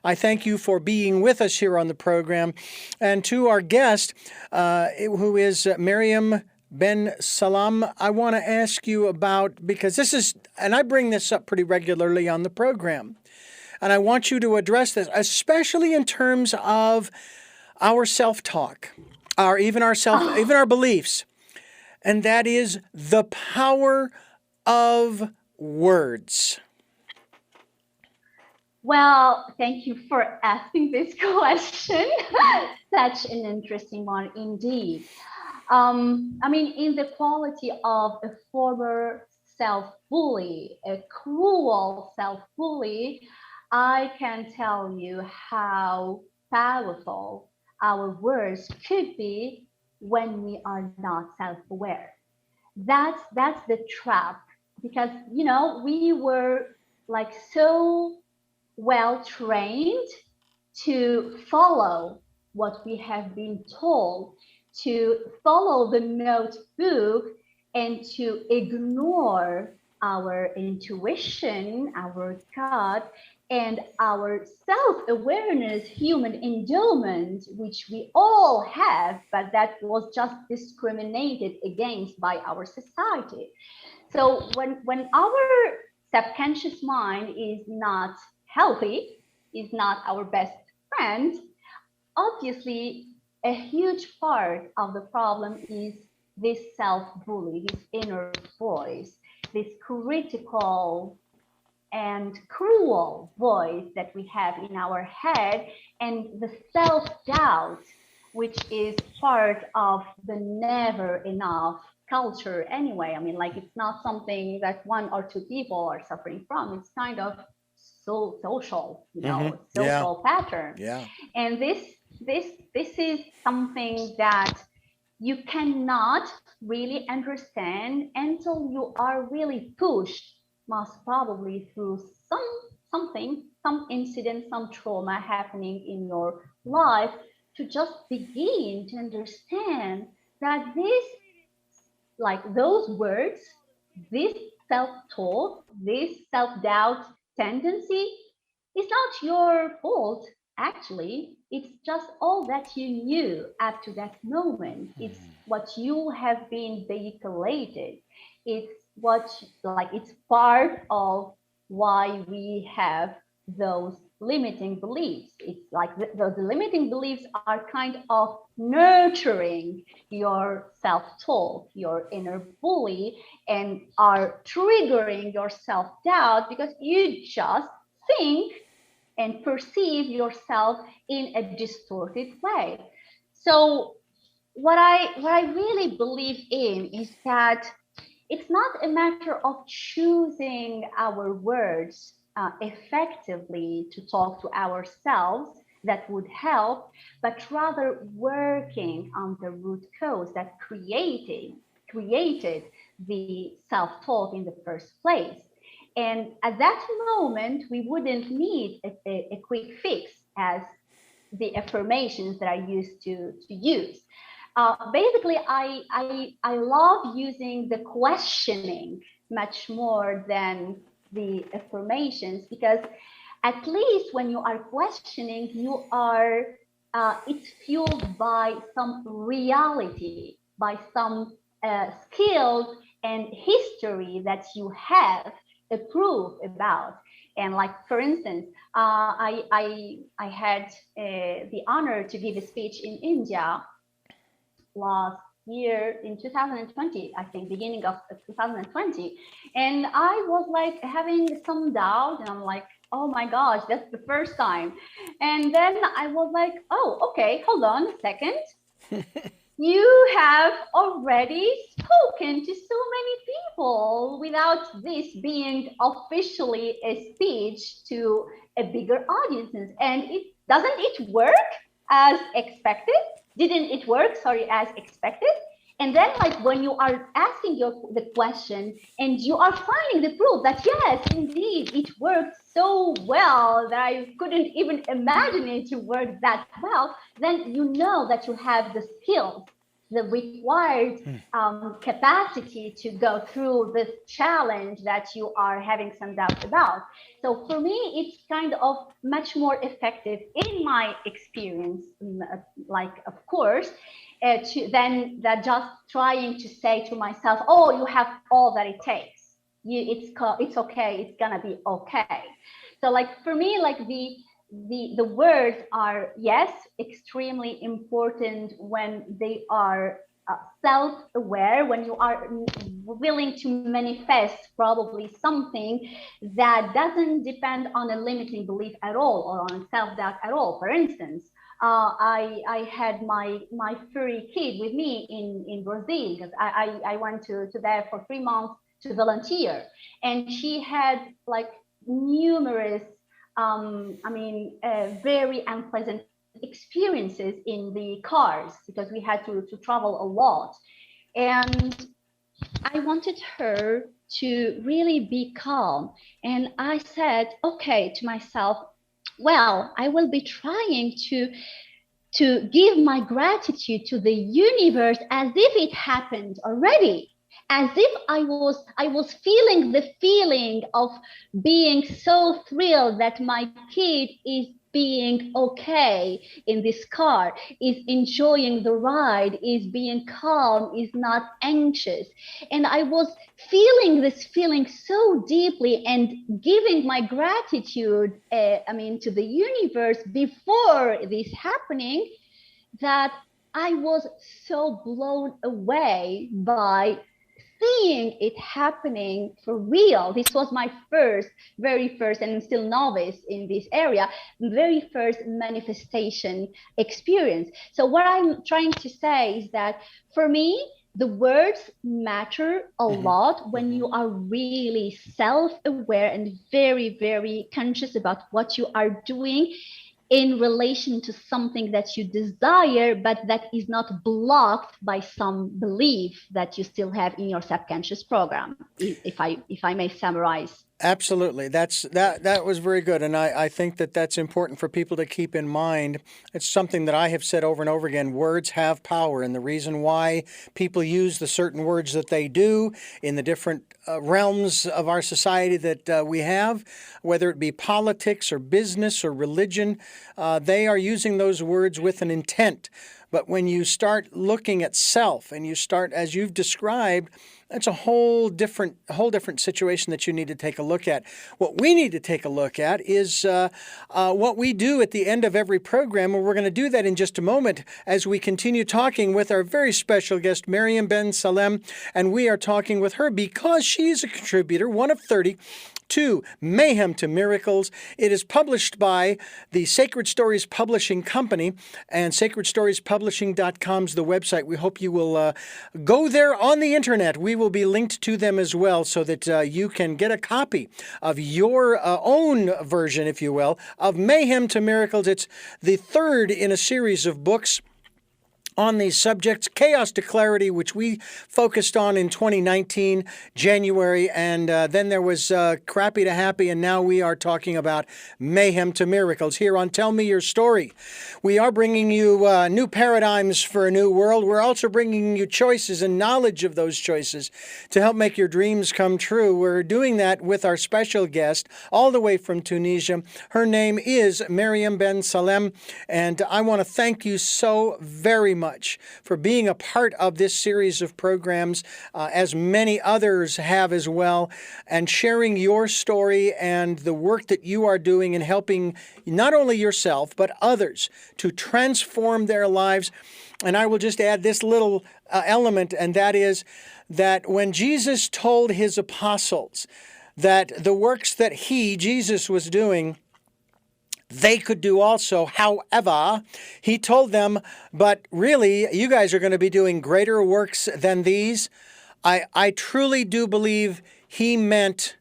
I thank you for being with us here on the program. And to our guest, who is Myriam Ben Salem, I want to ask you about, because this is, and I bring this up pretty regularly on the program, and I want you to address this, especially in terms of our self-talk, even our beliefs, and that is the power of words. Well, thank you for asking this question. Such an interesting one indeed. In the quality of a former self-bully, a cruel self-bully, I can tell you how powerful our words could be when we are not self-aware. That's the trap, because we were like so well trained to follow what we have been told, to follow the notebook, and to ignore our intuition, our gut, and our self-awareness, human endowment, which we all have, but that was just discriminated against by our society. So when our subconscious mind is not healthy, is not our best friend, obviously a huge part of the problem is this self-bully, this inner voice, this critical and cruel voice that we have in our head, and the self-doubt, which is part of the never enough culture anyway. It's not something that one or two people are suffering from. It's kind of social, social pattern. Yeah. And this is something that you cannot really understand until you are really pushed, most probably through some incident, some trauma happening in your life, to just begin to understand that those words, this self-talk, this self-doubt tendency is not your fault. Actually, it's just all that you knew up to that moment. It's what you have been vehiculated. It's it's part of why we have those limiting beliefs. It's like those limiting beliefs are kind of nurturing your self-talk, your inner bully, and are triggering your self-doubt because you just think and perceive yourself in a distorted way. So what I really believe in is that it's not a matter of choosing our words effectively to talk to ourselves that would help, but rather working on the root cause that created the self-talk in the first place. And at that moment, we wouldn't need a quick fix as the affirmations that I used to use. Basically, I love using the questioning much more than the affirmations, because at least when you are questioning, you are it's fueled by some reality, by some skills and history that you have a proof about. And like, for instance, I had the honor to give a speech in India last year in 2020, I think, beginning of 2020. And I was like having some doubt, and I'm like, oh my gosh, that's the first time. And then I was like, oh, okay, hold on a second. You have already spoken to so many people without this being officially a speech to a bigger audiences. And doesn't it work as expected? Didn't it work, as expected? And then, like, when you are asking the question and you are finding the proof that yes, indeed, it worked so well that I couldn't even imagine it to work that well, then you know that you have the skills, the required capacity to go through this challenge that you are having some doubt about. So for me, it's kind of much more effective in my experience, like, of course, than that just trying to say to myself, oh, you have all that it takes. It's okay. It's gonna be okay. So like, for me, like the words are, yes, extremely important when they are self-aware, when you are willing to manifest probably something that doesn't depend on a limiting belief at all or on self-doubt at all. For instance, I had my furry kid with me in Brazil, because I went to there for 3 months to volunteer, and she had like numerous very unpleasant experiences in the cars, because we had to travel a lot. And I wanted her to really be calm. And I said, okay, to myself, well, I will be trying to give my gratitude to the universe as if it happened already. As if I was feeling the feeling of being so thrilled that my kid is being okay in this car, is enjoying the ride, is being calm, is not anxious. And I was feeling this feeling so deeply and giving my gratitude, to the universe before this happening, that I was so blown away by seeing it happening for real. This was my very first, and I'm still novice in this area, very first manifestation experience. So what I'm trying to say is that for me, the words matter a lot when you are really self-aware and very, very conscious about what you are doing in relation to something that you desire, but that is not blocked by some belief that you still have in your subconscious program, if I may summarize. Absolutely. That was very good. And I think that that's important for people to keep in mind. It's something that I have said over and over again. Words have power. And the reason why people use the certain words that they do in the different realms of our society that we have, whether it be politics or business or religion, they are using those words with an intent. But when you start looking at self and you start, as you've described, that's a whole different situation that you need to take a look at. What we need to take a look at is what we do at the end of every program, and we're going to do that in just a moment as we continue talking with our very special guest, Myriam Ben Salem, and we are talking with her because she's a contributor, one of 30, to Mayhem to Miracles. It is published by the Sacred Stories Publishing Company, and sacredstoriespublishing.com is the website. We hope you will go there on the internet. We will be linked to them as well so that you can get a copy of your own version, if you will, of Mayhem to Miracles. It's the third in a series of books on these subjects, Chaos to Clarity, which we focused on in 2019, January, and then there was Crappy to Happy, and now we are talking about Mayhem to Miracles here on Tell Me Your Story. We are bringing you new paradigms for a new world. We're also bringing you choices and knowledge of those choices to help make your dreams come true. We're doing that with our special guest all the way from Tunisia. Her name is Myriam Ben Salem, and I want to thank you so very much much for being a part of this series of programs, as many others have as well, and sharing your story and the work that you are doing in helping not only yourself, but others to transform their lives. And I will just add this little element, and that is that when Jesus told his apostles that the works that Jesus was doing, they could do also. However, he told them, but really, you guys are going to be doing greater works than these. I truly do believe he meant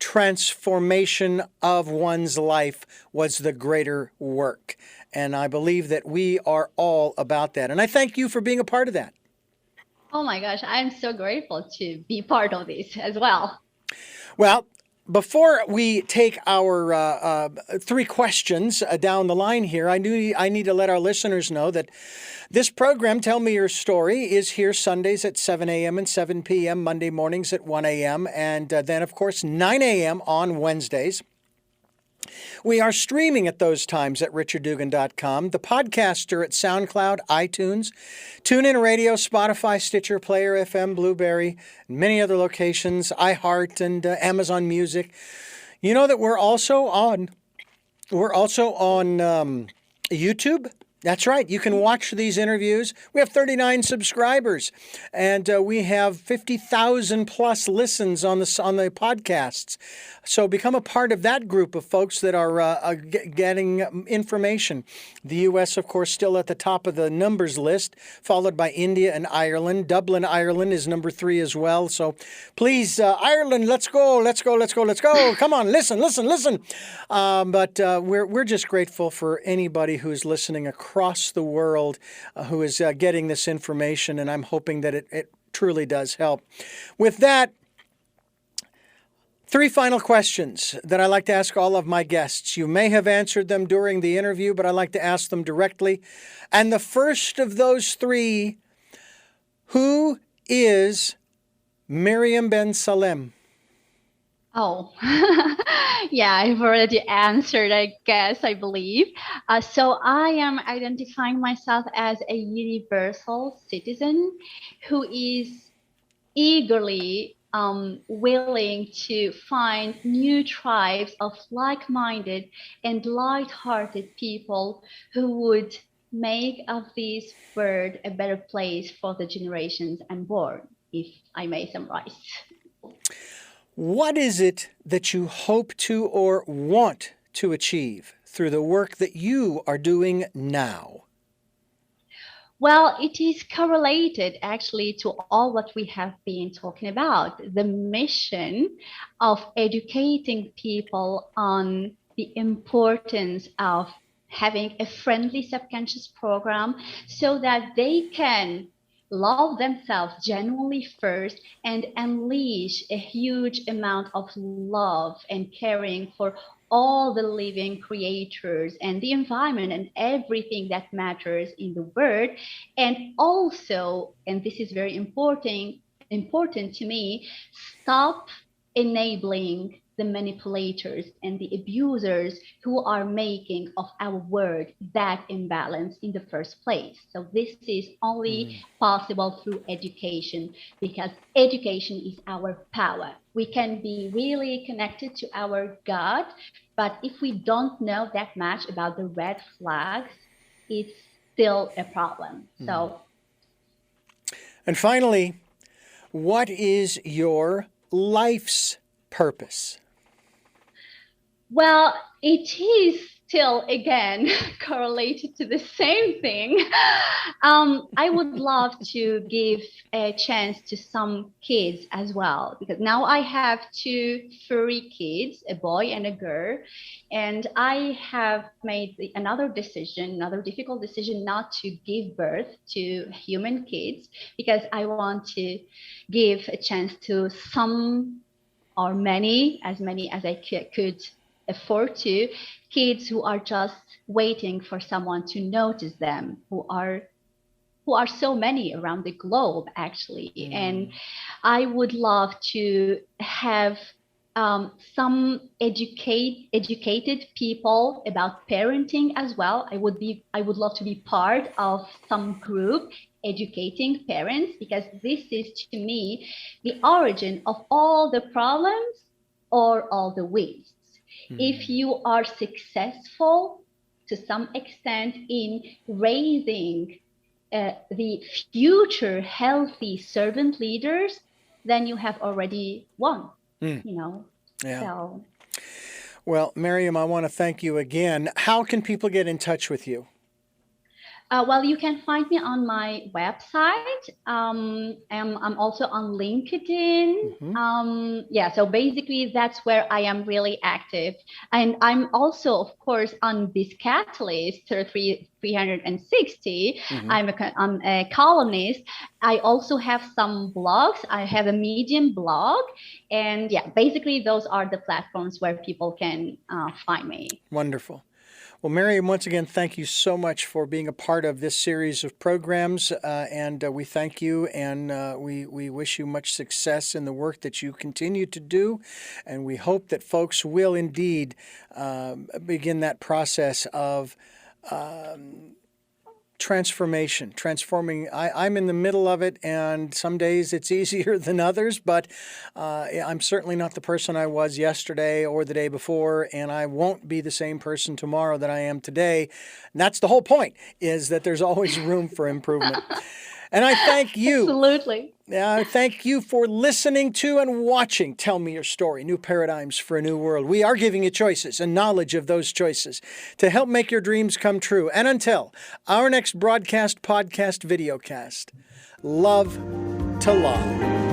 transformation of one's life was the greater work. And I believe that we are all about that. And I thank you for being a part of that. Oh my gosh, I'm so grateful to be part of this as well. Well, before we take our 3 questions down the line here, I need to let our listeners know that this program, Tell Me Your Story, is here Sundays at 7 a.m. and 7 p.m., Monday mornings at 1 a.m., and then, of course, 9 a.m. on Wednesdays. We are streaming at those times at richarddugan.com. The podcasts are at SoundCloud, iTunes, TuneIn Radio, Spotify, Stitcher, Player FM, Blueberry, and many other locations, iHeart and Amazon Music. You know that we're also on YouTube. That's right. You can watch these interviews. We have 39 subscribers, and we have 50,000 plus listens on the podcasts. So become a part of that group of folks that are getting information. The U.S., of course, still at the top of the numbers list, followed by India and Ireland. Dublin, Ireland is number 3 as well. So please, Ireland, let's go, let's go, let's go, let's go. Come on, listen. But we're just grateful for anybody who's listening across the world who is getting this information, and I'm hoping that it truly does help. With that, 3 final questions that I like to ask all of my guests. You may have answered them during the interview, but I like to ask them directly. And the first of those 3, who is Myriam Ben Salem? Oh, yeah, I've already answered, I guess, I believe. So I am identifying myself as a universal citizen who is eagerly willing to find new tribes of like-minded and light-hearted people who would make of this world a better place for the generations unborn, if I may summarize. What is it that you hope to or want to achieve through the work that you are doing now? Well, it is correlated actually to all what we have been talking about, the mission of educating people on the importance of having a friendly subconscious program so that they can love themselves genuinely first and unleash a huge amount of love and caring for all the living creators and the environment and everything that matters in the world. And also, and this is very important to me, stop enabling the manipulators and the abusers who are making of our world that imbalance in the first place. So this is only possible through education, because education is our power. We can be really connected to our God, but if we don't know that much about the red flags, it's still a problem. So, and finally, what is your life's purpose? Well, it is still, again, correlated to the same thing. I would love to give a chance to some kids as well, because now I have 2 furry kids, a boy and a girl, and I have made another difficult decision not to give birth to human kids, because I want to give a chance to some or as many as I could afford to, kids who are just waiting for someone to notice them, who are so many around the globe, actually. And I would love to have some educated people about parenting as well. I would love to be part of some group educating parents, because this is, to me, the origin of all the problems or all the wastes. If you are successful to some extent in raising the future healthy servant leaders, then you have already won. Yeah. So. Well, Myriam, I want to thank you again. How can people get in touch with you? Well, you can find me on my website. I'm also on LinkedIn. So basically that's where I am really active. And I'm also, of course, on this Catalyst 360. I'm a columnist. I also have some blogs. I have a Medium blog. And basically those are the platforms where people can find me. Wonderful. Well, Myriam, once again, thank you so much for being a part of this series of programs, and we thank you, and we wish you much success in the work that you continue to do, and we hope that folks will indeed begin that process of transforming. I'm in the middle of it, and some days it's easier than others, but I'm certainly not the person I was yesterday or the day before, and I won't be the same person tomorrow that I am today. And that's the whole point, is that there's always room for improvement. And I thank you. Absolutely. I thank you for listening to and watching Tell Me Your Story, New Paradigms for a New World. We are giving you choices and knowledge of those choices to help make your dreams come true. And until our next broadcast, podcast, videocast, love to love.